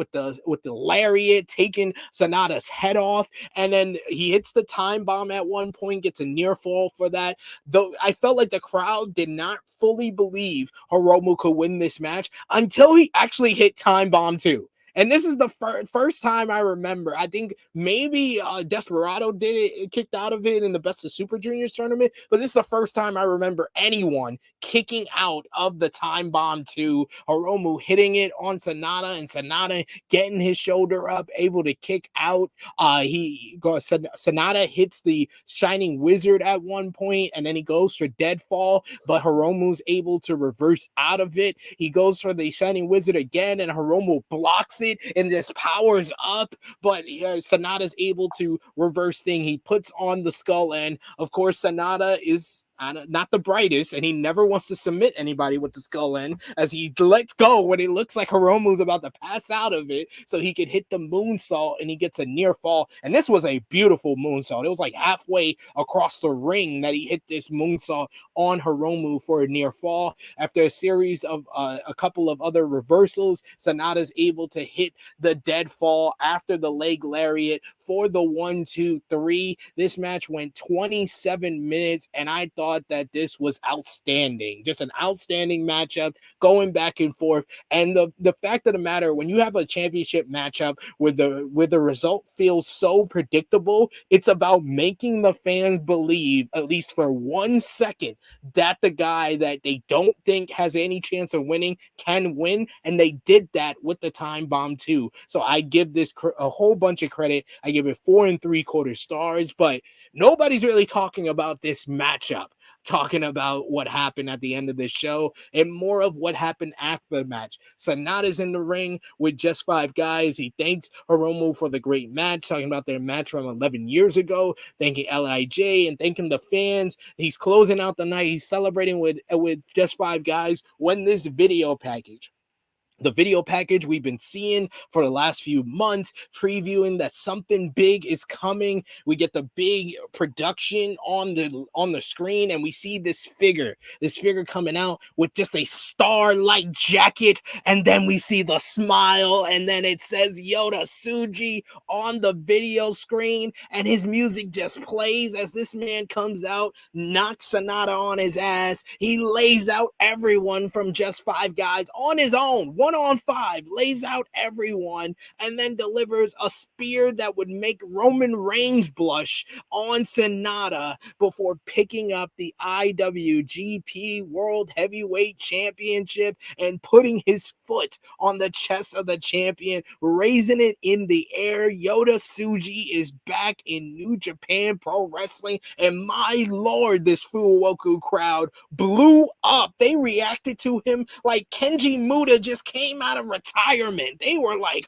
lariat, taking SANADA's head off, and then he hits the time bomb at one point, gets a near fall for that. Though I felt like the crowd did not fully believe Hiromu could win this match until he actually hit time bomb 2. And this is the first time I remember. I think maybe Desperado did it, kicked out of it in the Best of Super Juniors tournament. But this is the first time I remember anyone kicking out of the time bomb to Hiromu hitting it on SANADA, and SANADA getting his shoulder up, able to kick out. SANADA hits the Shining Wizard at one point, and then he goes for deadfall, but Hiromu's able to reverse out of it. He goes for the Shining Wizard again, and Hiromu blocks it and just powers up, but SANADA's able to reverse thing. He puts on the skull, and of course SANADA is not the brightest, and he never wants to submit anybody with the skull end, as he lets go when it looks like Hiromu's about to pass out of it so he could hit the moonsault, and he gets a near fall. And this was a beautiful moonsault. It was like halfway across the ring that he hit this moonsault on Hiromu for a near fall. After a series of a couple of other reversals, SANADA's able to hit the dead fall after the leg lariat for the 1, 2, 3. This match went 27 minutes, and I thought thought that this was outstanding, just an outstanding matchup going back and forth. And the fact of the matter, when you have a championship matchup where the result feels so predictable, it's about making the fans believe, at least for 1 second, that the guy that they don't think has any chance of winning can win. And they did that with the time bomb too. So I give this a whole bunch of credit. I give it 4 3/4 stars, but nobody's really talking about this matchup, talking about what happened at the end of this show and more of what happened after the match. Sanada's in the ring with just 5 guys. He thanks Hiromu for the great match, talking about their match from 11 years ago, thanking LIJ and thanking the fans. He's closing out the night. He's celebrating with just 5 guys when this video package. The video package we've been seeing for the last few months, previewing that something big is coming. We get the big production on the screen, and we see this figure coming out with just a star-like jacket, and then we see the smile, and then it says Yota Tsuji on the video screen, and his music just plays as this man comes out, knocks Sanada on his ass. He lays out everyone from just 5 guys on his own. 1-on-5, lays out everyone, and then delivers a spear that would make Roman Reigns blush on Sanada before picking up the IWGP World Heavyweight Championship and putting his foot on the chest of the champion, raising it in the air. Yota Tsuji is back in New Japan Pro Wrestling, and my lord, this Fuwoku crowd blew up. They reacted to him like Kenji Muda just came out of retirement. They were like,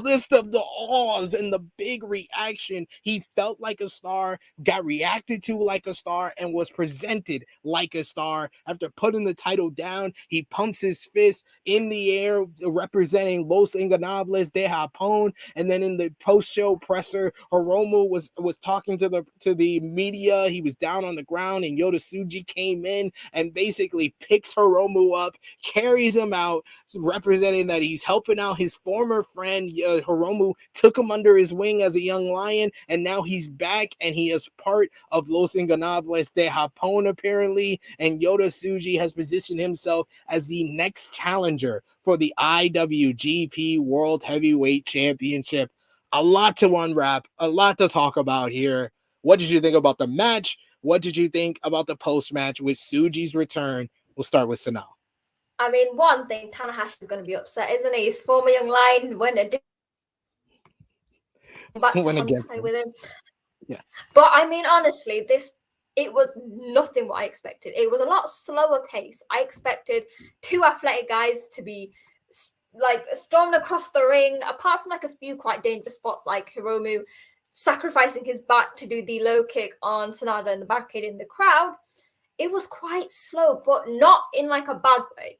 this stuff, the awes and the big reaction. He felt like a star, got reacted to like a star, and was presented like a star. After putting the title down, he pumps his fist in the air, representing Los Ingobernables de Japón. And then in the post-show presser, Hiromu was talking to the media. He was down on the ground, and Yota Tsuji came in and basically picks Hiromu up, carries him out, representing that he's helping out his former friend. Hiromu took him under his wing as a young lion, and now he's back, and he is part of Los Ingobernables de Japón, apparently. And Yota Tsuji has positioned himself as the next challenger for the IWGP World Heavyweight Championship. A lot to unwrap, a lot to talk about here. What did you think about the match? What did you think about the post-match with Tsuji's return? We'll start with Sonal. I mean, one thing, Tanahashi is going to be upset, isn't he? His former young lion went back to Honkai with him. Yeah. But I mean, honestly, it was nothing what I expected. It was a lot slower pace. I expected 2 athletic guys to be like storming across the ring, apart from like a few quite dangerous spots like Hiromu sacrificing his back to do the low kick on Sanada in the barricade in the crowd. It was quite slow, but not in like a bad way.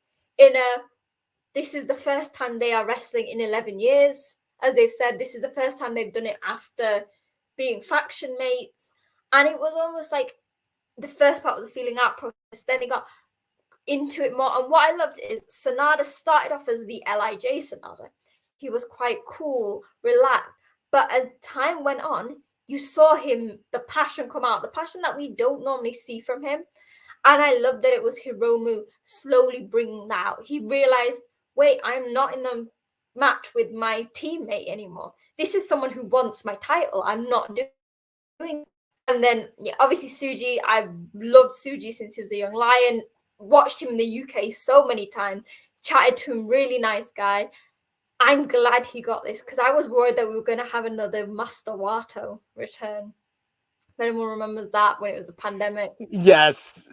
This is the first time they are wrestling in 11 years. As they've said, this is the first time they've done it after being faction mates. And it was almost like the first part was a feeling out process. Then they got into it more. And what I loved is Sanada started off as the LIJ Sanada. He was quite cool, relaxed. But as time went on, you saw him, the passion come out, the passion that we don't normally see from him. And I love that it was Hiromu slowly bringing that out. He realized, wait, I'm not in the match with my teammate anymore. This is someone who wants my title. I'm not doing. And then, yeah, obviously Tsuji, I've loved Tsuji since he was a young lion. Watched him in the UK so many times. Chatted to him, really nice guy. I'm glad he got this because I was worried that we were going to have another Master Wato return. If anyone remembers that when it was a pandemic. Yes.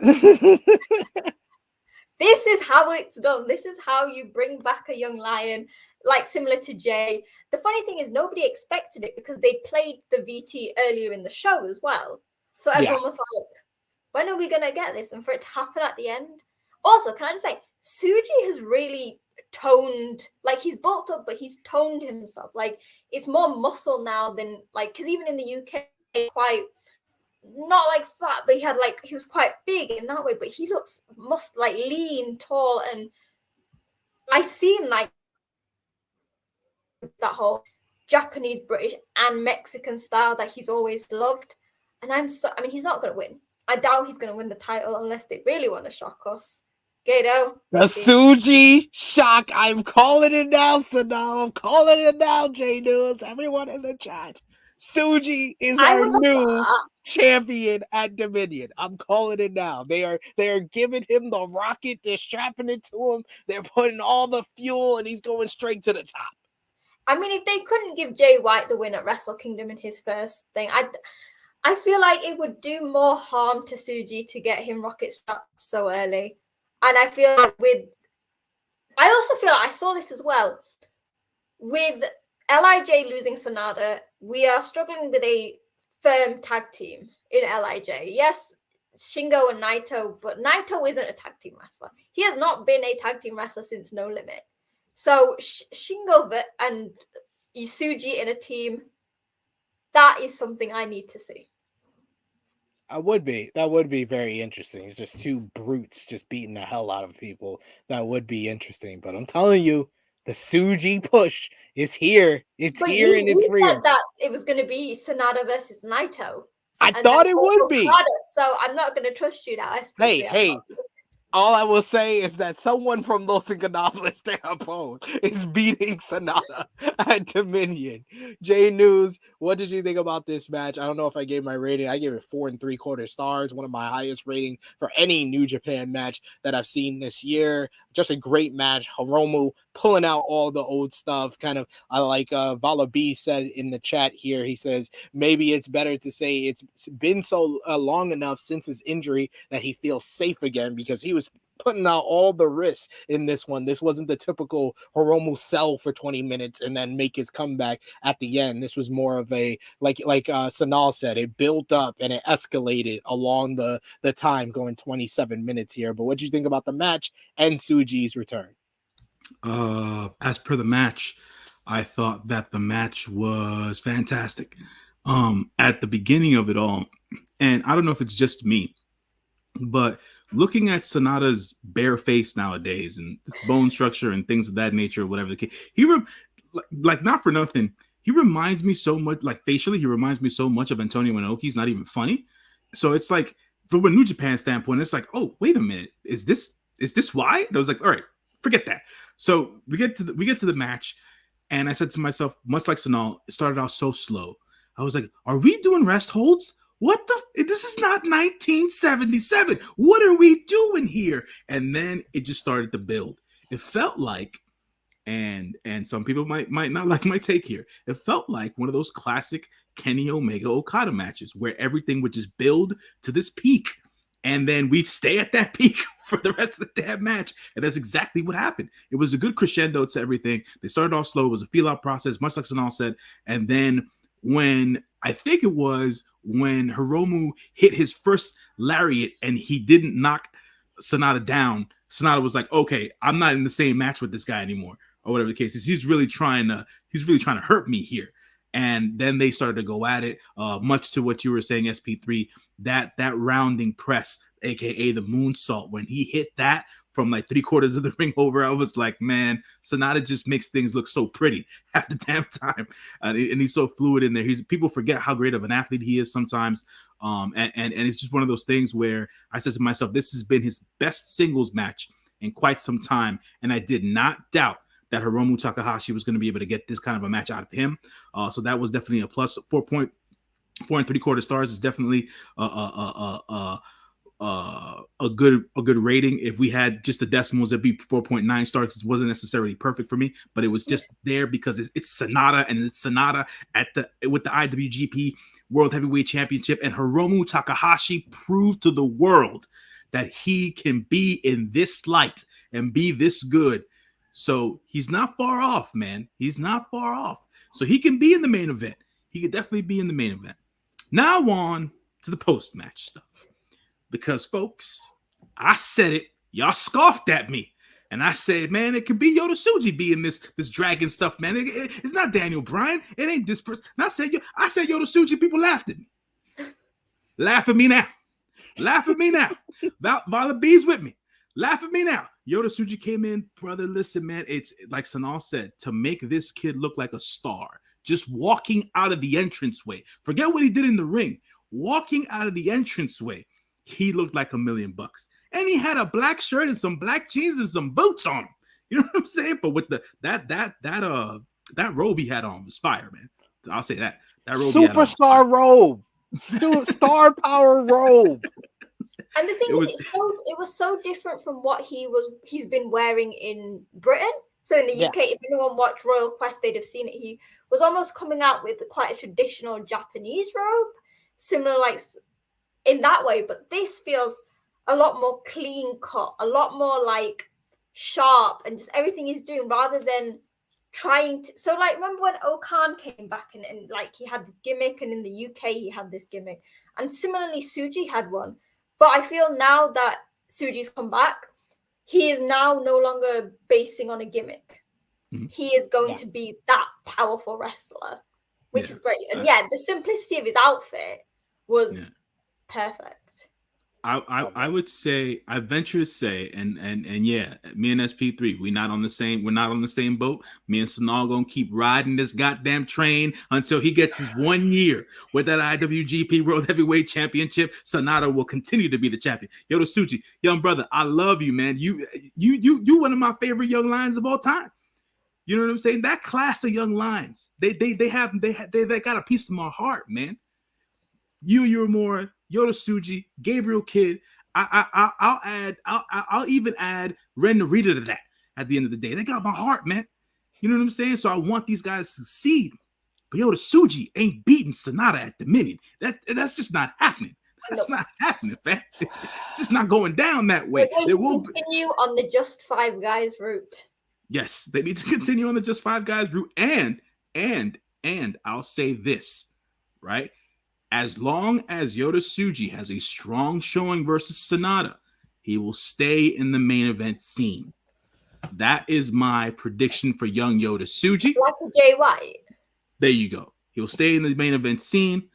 This is how it's done. This is how you bring back a young lion, like similar to Jay. The funny thing is nobody expected it because they played the VT earlier in the show as well. So everyone was like, when are we going to get this? And for it to happen at the end. Also, can I just say, Tsuji has really toned, like he's bulked up, but he's toned himself. Like it's more muscle now than like, because even in the UK, quite not like fat, but he was quite big in that way, but he looks like lean, tall, and I see him like that whole Japanese, British, and Mexican style that he's always loved. And he's not going to win. I doubt he's going to win the title unless they really want to shock us. Gato. The Tsuji shock. I'm calling it now, Sonal. I'm calling it now, J News. Everyone in the chat. Tsuji is our new champion at Dominion. I'm calling it now. They are giving him the rocket. They're strapping it to him. They're putting all the fuel, and he's going straight to the top. I mean, if they couldn't give Jay White the win at Wrestle Kingdom in his first thing, I feel like it would do more harm to Tsuji to get him rocket strapped so early. And I feel like I also feel like I saw this as well. With LIJ losing SANADA, we are struggling with a firm tag team in LIJ. Yes, Shingo and Naito, but Naito isn't a tag team wrestler. He has not been a tag team wrestler since No Limit. So Shingo and Tsuji in a team, that is something I need to see. That would be very interesting. It's just two brutes just beating the hell out of people. That would be interesting. But I'm telling you, the Tsuji push is here. It's here and it's real. You said that it was going to be SANADA versus Naito. I thought it would be. So I'm not going to trust you now. Hey. All I will say is that someone from Los Ingobernables de Japón is beating SANADA at Dominion. J News, what did you think about this match? I don't know if I gave my rating. I gave it 4 3/4 stars, one of my highest ratings for any New Japan match that I've seen this year. Just a great match. Hiromu pulling out all the old stuff. Kind of, I like Vala B said in the chat here. He says, maybe it's better to say it's been so long enough since his injury that he feels safe again, because he was putting out all the risks in this one. This wasn't the typical Hiromu sell for 20 minutes and then make his comeback at the end. This was more of a, like Sonal said, it built up and it escalated along the time, going 27 minutes here. But what do you think about the match and Tsuji's return? As per the match, I thought that the match was fantastic. At the beginning of it all, and I don't know if it's just me, but looking at SANADA's bare face nowadays and this bone structure and things of that nature, whatever the case, like not for nothing, he reminds me so much, like facially, he reminds me so much of Antonio Inoki. He's not even funny. So it's like, from a New Japan standpoint, it's like, oh, wait a minute, is this why? And I was like, all right, forget that. So we get to the match, and I said to myself, much like Sonal, it started out so slow. I was like, are we doing rest holds? What this is not 1977. What are we doing here? And then it just started to build. It felt like, and some people might not like my take here, it felt like one of those classic Kenny Omega Okada matches where everything would just build to this peak, and then we'd stay at that peak for the rest of the damn match. And that's exactly what happened. It was a good crescendo to everything. They started off slow. It was a feel-out process, much like Sonal said. And then when Hiromu hit his first lariat and he didn't knock SANADA down, SANADA was like, okay, I'm not in the same match with this guy anymore, or whatever the case is. He's really trying to hurt me here. And then they started to go at it, much to what you were saying, SP3, that rounding press, aka the moonsault. When he hit that from like 3/4 of the ring over, I was like, man, SANADA just makes things look so pretty at the damn time, and he's so fluid in there. People forget how great of an athlete he is sometimes, and it's just one of those things where I said to myself, this has been his best singles match in quite some time, and I did not doubt that Hiromu Takahashi was going to be able to get this kind of a match out of him. So that was definitely a plus. 4 3/4 stars is definitely a good rating. If we had just the decimals, it'd be 4.9 stars. It wasn't necessarily perfect for me, but it was just there because it's SANADA, and it's SANADA with the IWGP World Heavyweight Championship, and Hiromu Takahashi proved to the world that he can be in this light and be this good. So he's not far off, man. He's not far off. So he can be in the main event. He could definitely be in the main event. Now on to the post-match stuff. Because, folks, I said it. Y'all scoffed at me. And I said, man, it could be Yota Tsuji being this dragon stuff, man. It's not Daniel Bryan. It ain't this person. And I said Yota Tsuji. People laughed at me. Laugh at me now. Laugh at me now. Vala B's with me. Laugh at me now. Yota Tsuji came in, brother. Listen, man, it's like Sonal said, to make this kid look like a star. Just walking out of the entranceway. Forget what he did in the ring. Walking out of the entranceway, he looked like $1 million. And he had a black shirt and some black jeans and some boots on him. You know what I'm saying? But with that robe he had on was fire, man. I'll say that. That robe superstar robe. Star power robe. And the thing it was so different from what he's been wearing in Britain. So in the UK, if anyone watched Royal Quest, they'd have seen it. He was almost coming out with quite a traditional Japanese robe, similar like in that way. But this feels a lot more clean cut, a lot more like sharp, and just everything he's doing rather than trying to. So like, remember when Okan came back and like he had this gimmick, and in the UK he had this gimmick, and similarly Tsuji had one. But I feel now that Tsuji's come back, he is now no longer basing on a gimmick. Mm-hmm. He is going to be that powerful wrestler, which is great. And the simplicity of his outfit was perfect. I would say, I venture to say, and yeah, me and SP3, we're not on the same boat. Me and Sonal gonna keep riding this goddamn train until he gets his 1 year with that IWGP World Heavyweight Championship. SANADA will continue to be the champion. Yota Tsuji, young brother, I love you, man. You one of my favorite young lions of all time. You know what I'm saying? That class of young lions, they got a piece of my heart, man. You're more Yota Tsuji, Gabriel Kidd. I'll even add Ren Narita to that at the end of the day. They got my heart, man. You know what I'm saying? So I want these guys to succeed. But Yota Tsuji ain't beating SANADA at Dominion. That's just not happening. That's not happening, man. It's just not going down that way. They're going to continue on the Just 5 Guys route. Yes, they need to continue on the Just 5 Guys route. And I'll say this, right? As long as Yota Tsuji has a strong showing versus SANADA, he will stay in the main event scene. That is my prediction for young Yota Tsuji. Like a Jay White. There you go. He'll stay in the main event scene.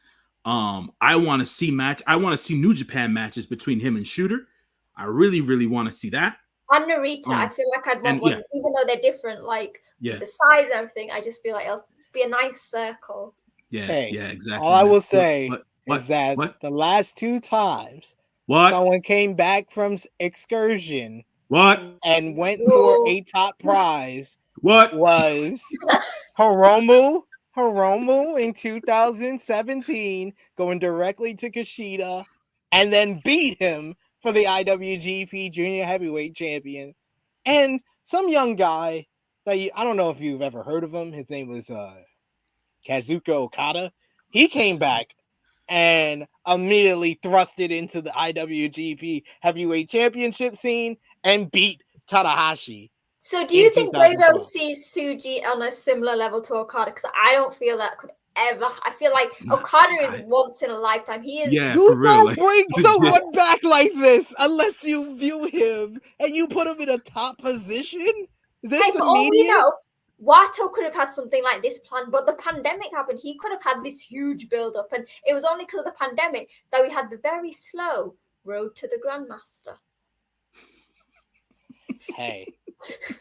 I want to see New Japan matches between him and Shooter. I really, really want to see that. And Narita, I feel like I'd want one, even though they're different, like the size and everything. I just feel like it'll be a nice circle. Yeah, exactly. All I will say is that the last 2 times someone came back from excursion and went for a top prize was Hiromu in 2017 going directly to Kushida and then beat him for the IWGP Junior Heavyweight Champion. And some young guy that I don't know if you've ever heard of him. His name was Kazuka Okada. He came back and immediately thrusted into the IWGP Heavyweight Championship scene and beat Tanahashi. So do you think Grado sees Tsuji on a similar level to Okada? Because I don't feel that could ever. I feel like Okada is once in a lifetime. He is. Yeah, you don't bring someone back like this unless you view him and you put him in a top position. This for all we know, Wato could have had something like this planned, but the pandemic happened. He could have had this huge build-up, and it was only because of the pandemic that we had the very slow road to the Grandmaster. Hey,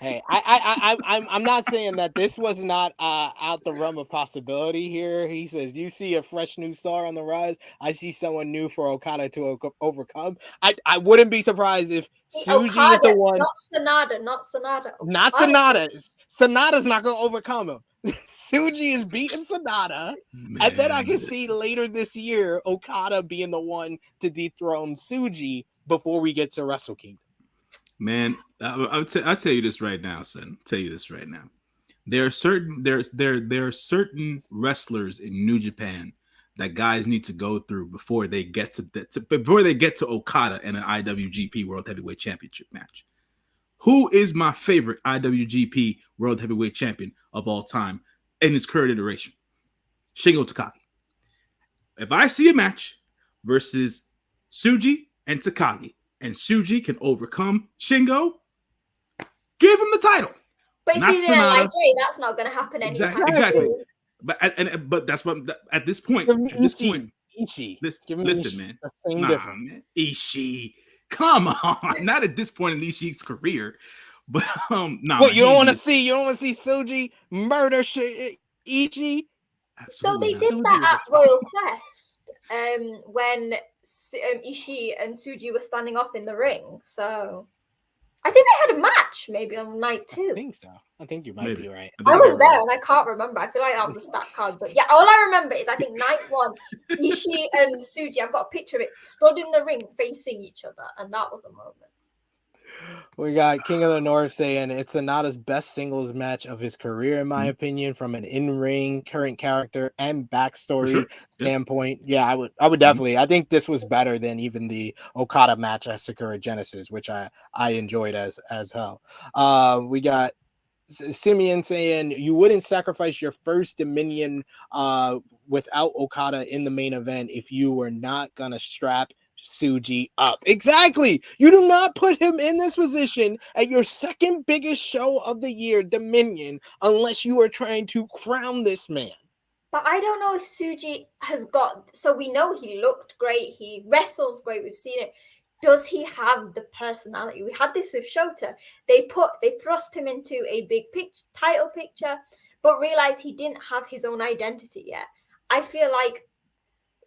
I'm not saying that this was not out the realm of possibility here. He says, you see a fresh new star on the rise. I see someone new for Okada to overcome. I wouldn't be surprised if Tsuji is the one. Not SANADA. Not SANADA. SANADA's not going to overcome him. Tsuji is beating SANADA. And then I can see later this year Okada being the one to dethrone Tsuji before we get to Wrestle Kingdom. Man, I'll tell you this right now, son. I'll tell you this right now. There are certain wrestlers in New Japan that guys need to go through before they get to Okada in an IWGP World Heavyweight Championship match. Who is my favorite IWGP World Heavyweight Champion of all time in its current iteration? Shingo Takagi. If I see a match versus Tsuji and Takagi, and Tsuji can overcome Shingo, give him the title. But if he's in LIJ, that's not going to happen anytime. Exactly. But that's what at this point. Ishii. Listen, man. Man. Ishii. Come on. Not at this point in Ishii's career. But What you don't want to see? You don't want to see Tsuji murder Ishii? So they did that at Royal Quest. when Ishii and Tsuji were standing off in the ring. So I think they had a match maybe on night 2. I think so. I think you might be right. I was there and I can't remember. I feel like that was a stat card. But yeah, all I remember is I think night 1, Ishii and Tsuji, I've got a picture of it, stood in the ring facing each other. And that was a moment. We got King of the North saying it's Sanada's best singles match of his career, in my opinion, from an in-ring, current character, and backstory standpoint. Yeah, I would definitely. I think this was better than even the Okada match at Sakura Genesis, which I enjoyed as hell. We got Simeon saying you wouldn't sacrifice your first Dominion without Okada in the main event if you were not gonna strap Tsuji up. Exactly. You do not put him in this position at your second biggest show of the year, Dominion, unless you are trying to crown this man. But I don't know if Tsuji has got, so we know he looked great, he wrestles great, we've seen it. Does he have the personality? We had this with Shota. They thrust him into a big title picture, but realized he didn't have his own identity yet. I feel like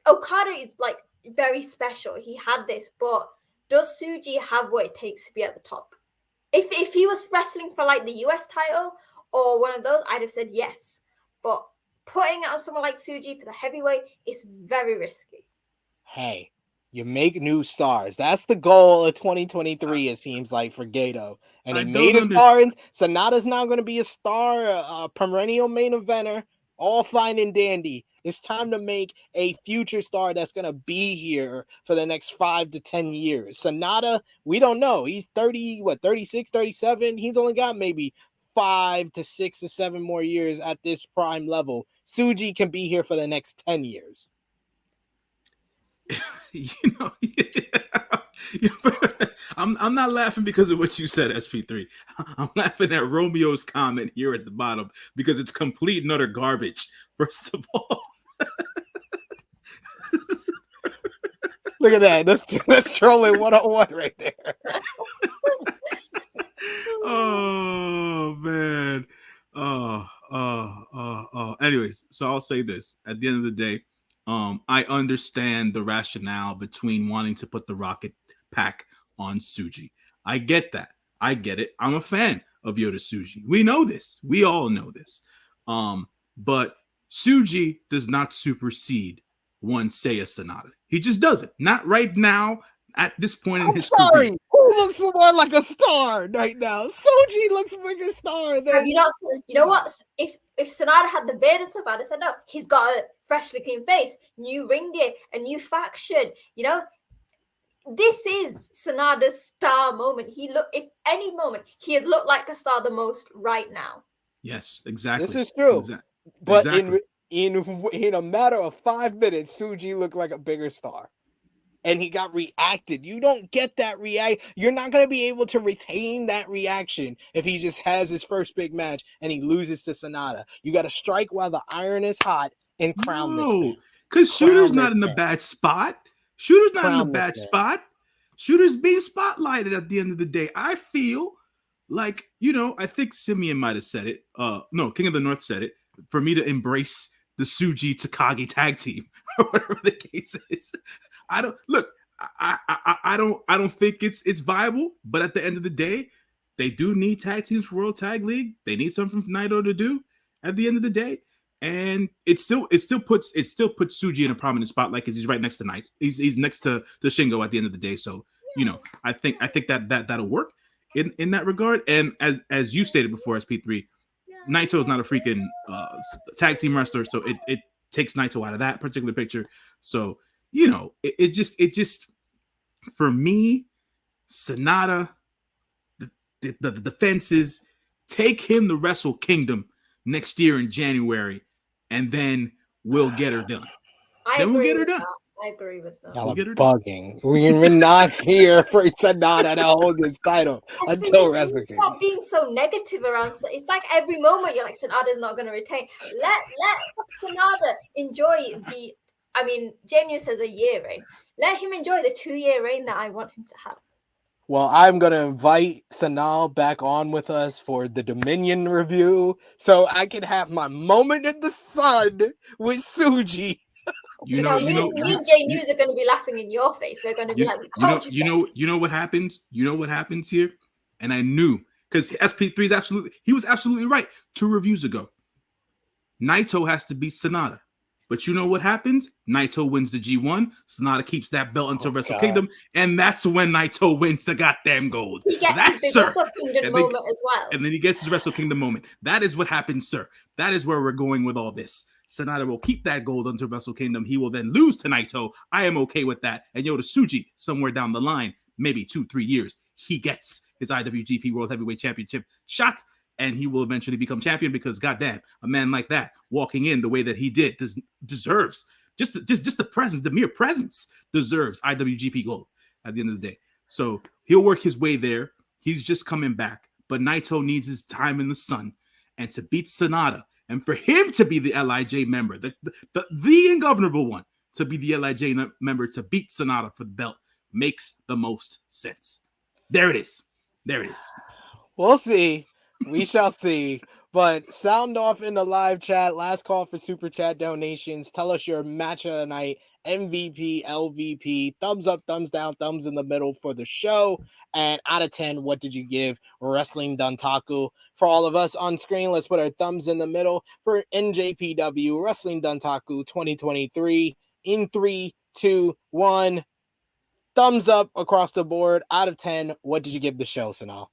Okada is like very special. He had this, but does Tsuji have what it takes to be at the top? If he was wrestling for like the US title or one of those, I'd have said yes. But putting it on someone like Tsuji for the heavyweight is very risky. Hey, you make new stars. That's the goal of 2023, it seems like, for Gato. And he made a star. Sanada's now going to be a star, a perennial main eventer, all fine and dandy. It's time to make a future star that's going to be here for the next 5 to 10 years. Sanada, we don't know. He's 36, 37. He's only got maybe 5 to 6 to 7 more years at this prime level. Tsuji can be here for the next 10 years. I'm not laughing because of what you said, SP3. I'm laughing at Romeo's comment here at the bottom because it's complete and utter garbage. First of all, look at that. That's trolling 101 right there. Oh man. Anyways, so I'll say this at the end of the day. I understand the rationale between wanting to put the rocket pack on Tsuji. I get that. I get it. I'm a fan of Yota Tsuji. We know this. We all know this. But Tsuji does not supersede one Seiya Sanada. He just doesn't. Not right now at this point in his career. Who looks more like a star right now? Tsuji looks like a star. You know what? If Sanada had the beard and stuff, I'd have said, no, he's got a freshly clean face, new ring gear, a new faction. You know, this is Sanada's star moment. If any moment, he has looked like a star the most right now. Yes, exactly. This is true. But exactly. in a matter of 5 minutes, Tsuji looked like a bigger star. And he got reacted. You don't get that react. You're not going to be able to retain that reaction if he just has his first big match and he loses to Sanada. You got to strike while the iron is hot and crown this man. Because Shooter's not in a bad spot. Shooter's being spotlighted at the end of the day. I feel like, I think Simeon might have said it. No, King of the North said it. For me to embrace the Tsuji Takagi tag team or whatever the case is. I don't think it's viable, but at the end of the day, they do need tag teams for World Tag League. They need something for Naito to do at the end of the day. And it still puts Tsuji in a prominent spotlight because he's right next to Naito. He's next to Shingo at the end of the day. So, I think that'll work in that regard. And as you stated before, SP3, Naito is not a freaking tag team wrestler, so it takes Naito out of that particular picture. So, it just for me, Sanada, the defenses, take him to Wrestle Kingdom next year in January, and then we'll get her done. I agree with that. Y'all are bugging. We're not here for Sanada to hold this title until Wrestle Kingdom. Stop being so negative around. It's like every moment you're like, Sanada's not going to retain. Let Sanada enjoy Jamie says a year reign. Let him enjoy the 2-year reign that I want him to have. Well, I'm going to invite Sonal back on with us for the Dominion review so I can have my moment in the sun with Tsuji You know, me and Jay News are going to be laughing in your face. We're going to be like, you know what happens? You know what happens here? And I knew, because SP3 is he was absolutely right 2 reviews ago. Naito has to beat SANADA. But you know what happens? Naito wins the G1. SANADA keeps that belt until Wrestle Kingdom, and that's when Naito wins the goddamn gold. He gets his Wrestle Kingdom moment as well. And then he gets his Wrestle Kingdom moment. That is what happens, sir. That is where we're going with all this. SANADA will keep that gold until Wrestle Kingdom. He will then lose to Naito. I am okay with that. And Yota Tsuji, somewhere down the line, maybe 2-3 years, he gets his IWGP World Heavyweight Championship shot, and he will eventually become champion because, goddamn, a man like that walking in the way that he did deserves just the presence, the mere presence deserves IWGP gold at the end of the day. So he'll work his way there. He's just coming back, but Naito needs his time in the sun, and to beat SANADA, and for him to be the LIJ member, the ungovernable one, to be the LIJ member to beat SANADA for the belt makes the most sense. There it is. There it is. We'll see. We shall see. But sound off in the live chat. Last call for super chat donations. Tell us your match of the night, MVP, LVP, thumbs up, thumbs down, thumbs in the middle for the show. And out of 10, what did you give Wrestling Dontaku? For all of us on screen, let's put our thumbs in the middle for NJPW Wrestling Dontaku 2023 in 3, 2, 1. Thumbs up across the board. Out of 10, what did you give the show, Sonal?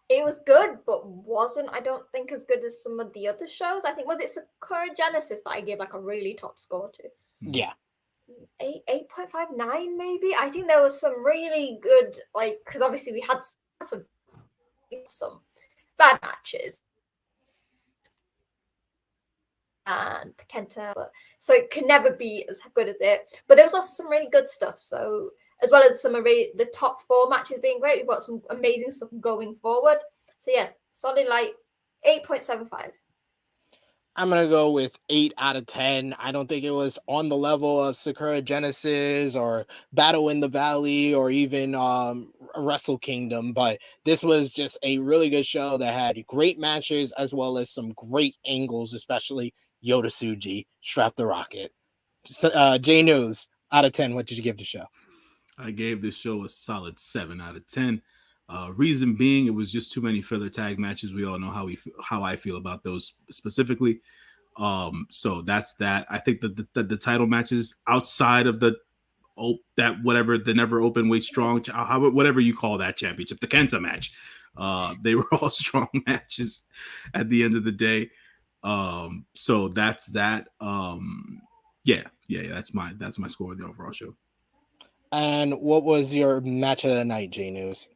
It was good, but wasn't, I don't think, as good as some of the other shows. I think, was it Sakura Genesis that I gave like a really top score to? Yeah. 8.59 maybe? I think there was some really good, like, because obviously we had some bad matches. And Kenta, so it can never be as good as it. But there was also some really good stuff. So as well as some of the top 4 matches being great, we've got some amazing stuff going forward. So yeah, solid like 8.75. I'm going to go with 8 out of 10. I don't think it was on the level of Sakura Genesis or Battle in the Valley or even Wrestle Kingdom, but this was just a really good show that had great matches as well as some great angles, especially Yota Tsuji, Strap the Rocket. J News, out of 10, what did you give the show? I gave this show a solid 7 out of 10. Reason being, it was just too many filler tag matches. We all know how I feel about those specifically. So that's that. I think that the title matches outside of the never open weight strong, whatever you call that championship, the Kenta match, they were all strong matches at the end of the day. So that's that. Yeah, that's my score of the overall show. And what was your match of the night, J News?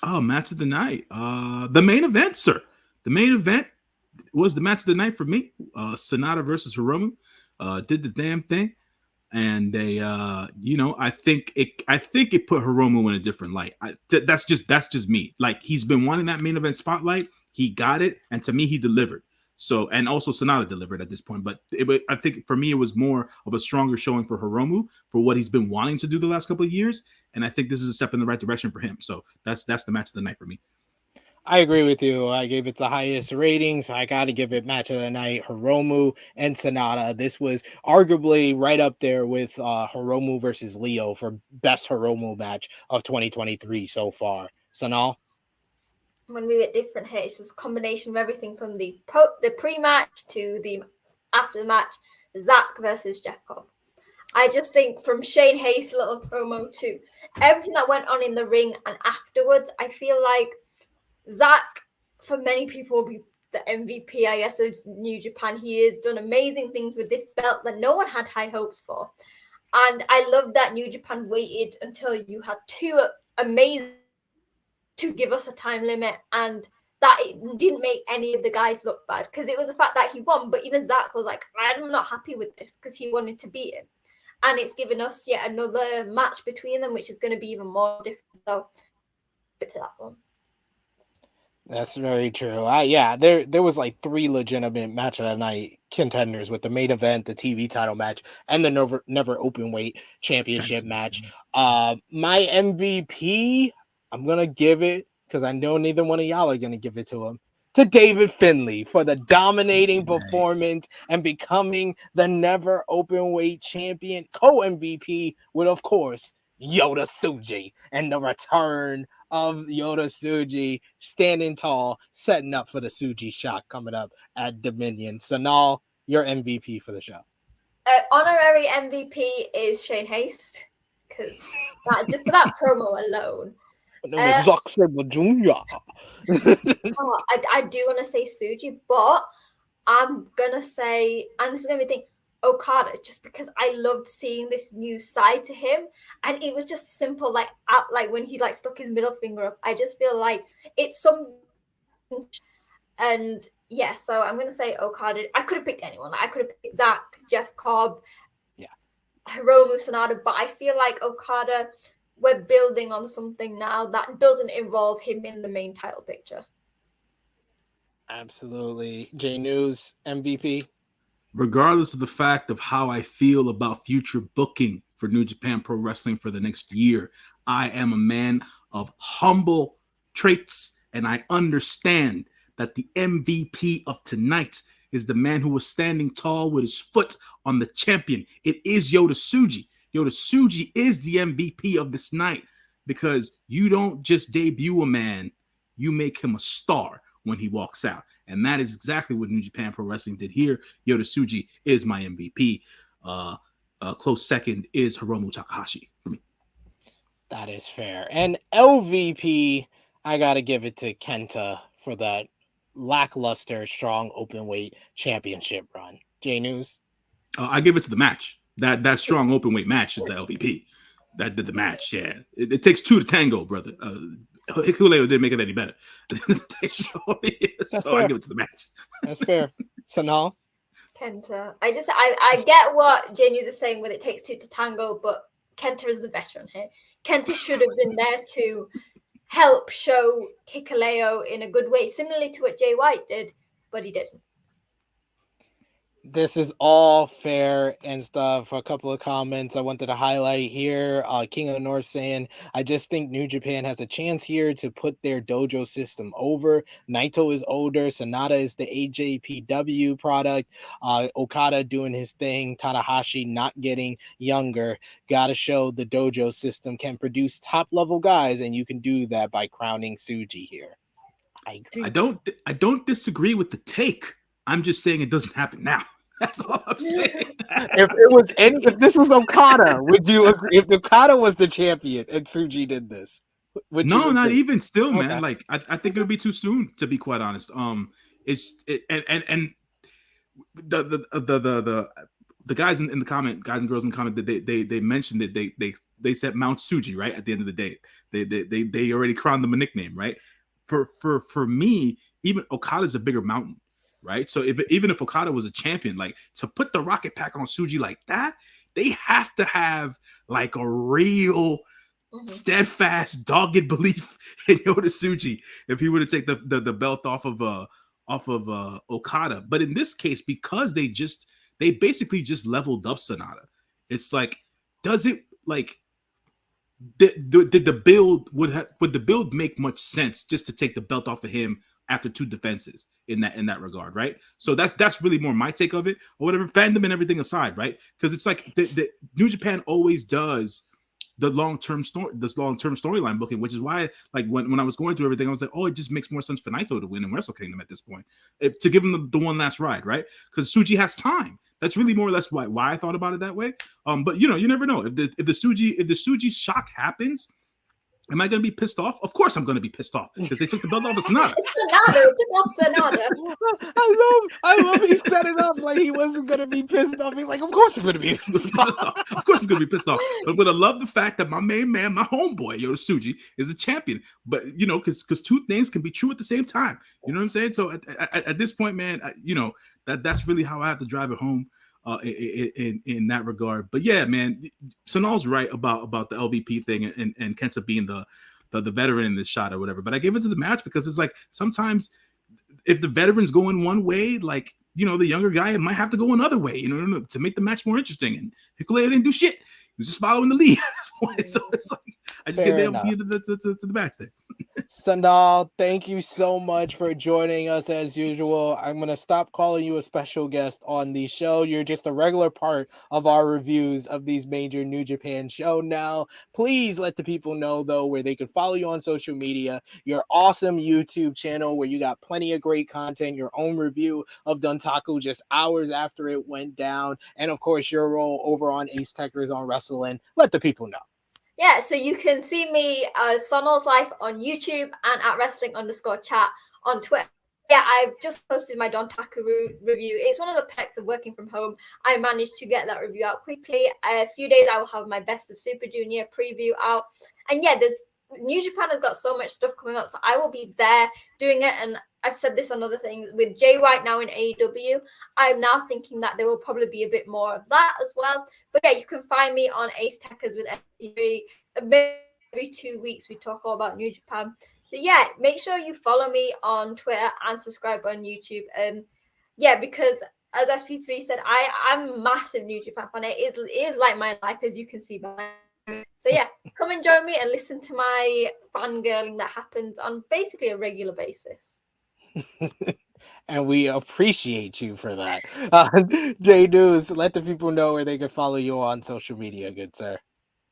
Oh, match of the night. The main event, sir. The main event was the match of the night for me. SANADA versus Hiromu did the damn thing. And they I think it put Hiromu in a different light. That's just me. Like, he's been wanting that main event spotlight. He got it, and to me, he delivered. So, and also SANADA delivered at this point, but I think for me, it was more of a stronger showing for Hiromu for what he's been wanting to do the last couple of years. And I think this is a step in the right direction for him. So that's the match of the night for me. I agree with you. I gave it the highest ratings. I got to give it match of the night, Hiromu and SANADA. This was arguably right up there with Hiromu versus Leo for best Hiromu match of 2023 so far. Sonal? I'm going to be a bit different here. It's just a combination of everything from the pre-match to the after the match, Zack versus Jacob. I just think from Shane Hayes' little promo to everything that went on in the ring and afterwards, I feel like Zack, for many people, will be the MVP, I guess, of New Japan. He has done amazing things with this belt that no one had high hopes for. And I love that New Japan waited until you had 2 amazing to give us a time limit, and that it didn't make any of the guys look bad because it was the fact that he won. But even Zack was like, I'm not happy with this because he wanted to beat him. And it's given us yet another match between them, which is going to be even more different. So, to that one. That's very true. There was like 3 legitimate match of the night contenders with the main event, the TV title match, and the never open weight championship match. My MVP, I'm gonna give it because I know neither one of y'all are gonna give it to him. to David Finlay for the dominating performance and becoming the never open weight champion, co-MVP with, of course, Yota Tsuji, and the return of Yota Tsuji standing tall, setting up for the Tsuji shot coming up at Dominion. Sonal, your MVP for the show. Honorary MVP is Shane Haste, because just for that promo alone. Zack Sabre Jr. I do want to say Tsuji, but I'm gonna say, and this is gonna be the thing, Okada, just because I loved seeing this new side to him, and it was just simple, like when he like stuck his middle finger up. I just feel like it's some, and yeah, so I'm gonna say Okada. I could have picked anyone. Like, I could have picked Zack, Jeff Cobb, Hiromu Sanada, but I feel like Okada, we're building on something now that doesn't involve him in the main title picture. Absolutely. J News MVP. Regardless of the fact of how I feel about future booking for New Japan Pro Wrestling for the next year, I am a man of humble traits, and I understand that the MVP of tonight is the man who was standing tall with his foot on the champion. It is Yota Tsuji. Yota Tsuji is the MVP of this night, because you don't just debut a man, you make him a star when he walks out. And that is exactly what New Japan Pro Wrestling did here. Yota Tsuji is my MVP. Close second is Hiromu Takahashi for me. That is fair. And LVP, I got to give it to Kenta for that lackluster, strong open weight championship run. J News. I give it to the match. That strong open weight match is the LVP. That did the match. Yeah, it takes two to tango, brother. Hikuleo didn't make it any better. So I give it to the match. That's fair. Sonal. Kenta. I get what J News is saying with it takes two to tango, but Kenta is the veteran here. Kenta should have been there to help show Hikuleo in a good way, similarly to what Jay White did, but he didn't. This is all fair and stuff. A couple of comments I wanted to highlight here. King of the North saying, I just think New Japan has a chance here to put their dojo system over. Naito is older. Sanada is the NJPW product. Okada doing his thing. Tanahashi not getting younger. Gotta show the dojo system can produce top level guys, and you can do that by crowning Tsuji here. I don't disagree with the take. I'm just saying it doesn't happen now. That's all I'm saying. If this was Okada, would you agree? If Okada was the champion and Tsuji did this, no, not even still, man. Okay. Like I think it would be too soon, to be quite honest. The guys in the comment, guys and girls in the comment, that they mentioned that they said Mount Tsuji, right? At the end of the day, they already crowned them a nickname, right? For me, even Okada's a bigger mountain. Right, so even if Okada was a champion, like to put the rocket pack on Tsuji like that, they have to have like a real steadfast, dogged belief in Yota Tsuji if he were to take the belt off of Okada. But in this case, because they basically just leveled up Sanada, it's like, does it like did the build would the build make much sense just to take the belt off of him after two defenses in that regard, right? So that's really more my take of it, or whatever, fandom and everything aside, right? Because it's like the New Japan always does the long-term storyline booking, which is why, like, when I was going through everything, I was like, oh, it just makes more sense for Naito to win in Wrestle Kingdom at this point, to give him the one last ride, right? Because Tsuji has time. That's really more or less why I thought about it that way. But you never know if the Tsuji shock happens. Am I going to be pissed off? Of course I'm going to be pissed off, because they took the belt off of Sanada. Sanada took off Sanada. I love he set it up like he wasn't going to be pissed off. He's like, of course I'm going to be pissed off. Of course I'm going to be pissed off. But I love the fact that my main man, my homeboy, Yota Tsuji, is a champion. But, because two things can be true at the same time. You know what I'm saying? So at this point, man, that's really how I have to drive it home. In that regard. But yeah, man, Sonal's right about the LVP thing and Kenta being the veteran in this shot or whatever. But I gave it to the match because it's like, sometimes if the veterans go in one way, like, the younger guy might have to go another way, to make the match more interesting. And Hikuleo didn't do shit. He was just following the lead at this point. So it's like, I just get the LVP to the match there. Sonal, thank you so much for joining us as usual. I'm going to stop calling you a special guest on the show. You're just a regular part of our reviews of these major New Japan show now. Please let the people know, though, where they can follow you on social media, your awesome YouTube channel where you got plenty of great content, your own review of Dontaku just hours after it went down, and, of course, your role over on Ace Tekkers on Wrestling. Let the people know. Yeah, so you can see me Sonal's Life on YouTube and at wrestling_chat on Twitter. Yeah, I've just posted my Dontaku review. It's one of the perks of working from home. I managed to get that review out quickly. A few days I will have my Best of Super Junior preview out. And yeah, New Japan has got so much stuff coming up, so I will be there doing it. And I've said this on other things with Jay White now in AEW. I'm now thinking that there will probably be a bit more of that as well. But yeah, you can find me on Ace Tekkers with every 2 weeks. We talk all about New Japan. So yeah, make sure you follow me on Twitter and subscribe on YouTube. And yeah, because as SP3 said, I'm a massive New Japan fan. It is like my life, as you can see by. So yeah, come and join me and listen to my fangirling that happens on basically a regular basis. And we appreciate you for that. Jay News, let the people know where they can follow you on social media, good sir.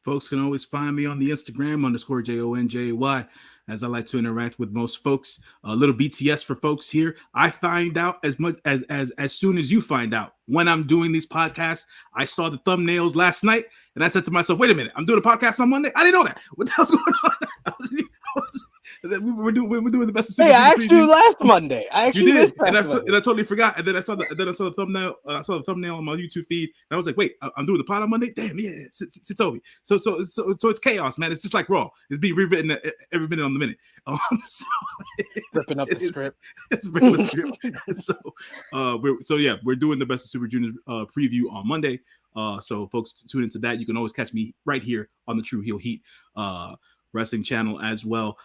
Folks can always find me on the Instagram _JONJY, as I like to interact with most folks. A little BTS for folks here. I find out as soon as you find out when I'm doing these podcasts. I saw the thumbnails last night, and I said to myself, "Wait a minute, I'm doing a podcast on Monday. I didn't know that. What the hell's going on?" We're doing the best of Super Junior. I asked you last Monday. I actually did, and I totally forgot. And then I saw the thumbnail. I saw the thumbnail on my YouTube feed, and I was like, "Wait, I'm doing the pod on Monday. Damn, yeah, it's Toby." So it's chaos, man. It's just like Raw. It's being rewritten every minute on the minute. Ripping up the script. It's ripping the script. So we're doing the Best of Super Junior preview on Monday. So folks, tune into that. You can always catch me right here on the True Heel Heat wrestling channel as well.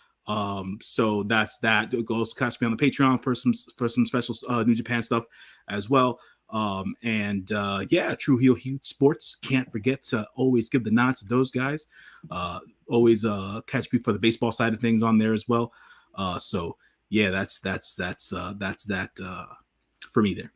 So that's that. Go catch me on the Patreon for some special New Japan stuff as well. True Heel Heat Sports, can't forget to always give the nod to those guys. Always catch me for the baseball side of things on there as well. So yeah, that's that for me there.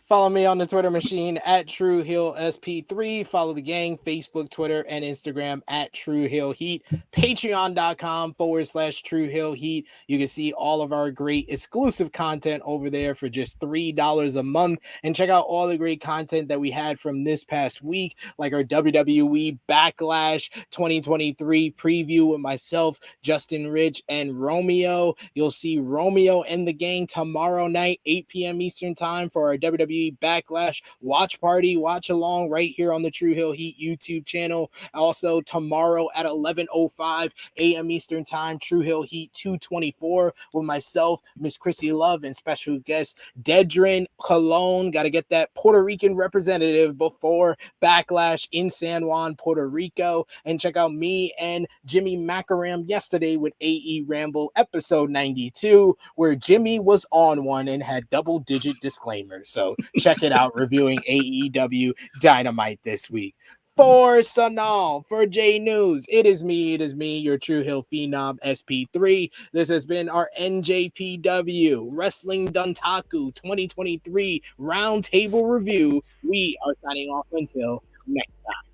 Follow me on the Twitter machine at TrueHeelSP3. Follow the gang, Facebook, Twitter, and Instagram at TrueHeelHeat. Patreon.com/TrueHeelHeat. You can see all of our great exclusive content over there for just $3 a month. And check out all the great content that we had from this past week, like our WWE Backlash 2023 preview with myself, Justin Rich, and Romeo. You'll see Romeo and the gang tomorrow night, 8 p.m. Eastern time for our WWE Backlash watch party, watch along right here on the True Heel Heat YouTube channel. Also tomorrow at 11:05 a.m. Eastern time, True Heel Heat 224 with myself, Miss Chrissy Love, and special guest Dedrin Colon. Got to get that Puerto Rican representative before Backlash in San Juan, Puerto Rico. And check out me and Jimmy Macaram yesterday with AE Ramble episode 92, where Jimmy was on one and had double-digit disclaimers. So check it out, reviewing AEW Dynamite this week. For Sonal, for J News, it is me, your True Heel Phenom SP3. This has been our NJPW Wrestling Dontaku 2023 Roundtable Review. We are signing off until next time.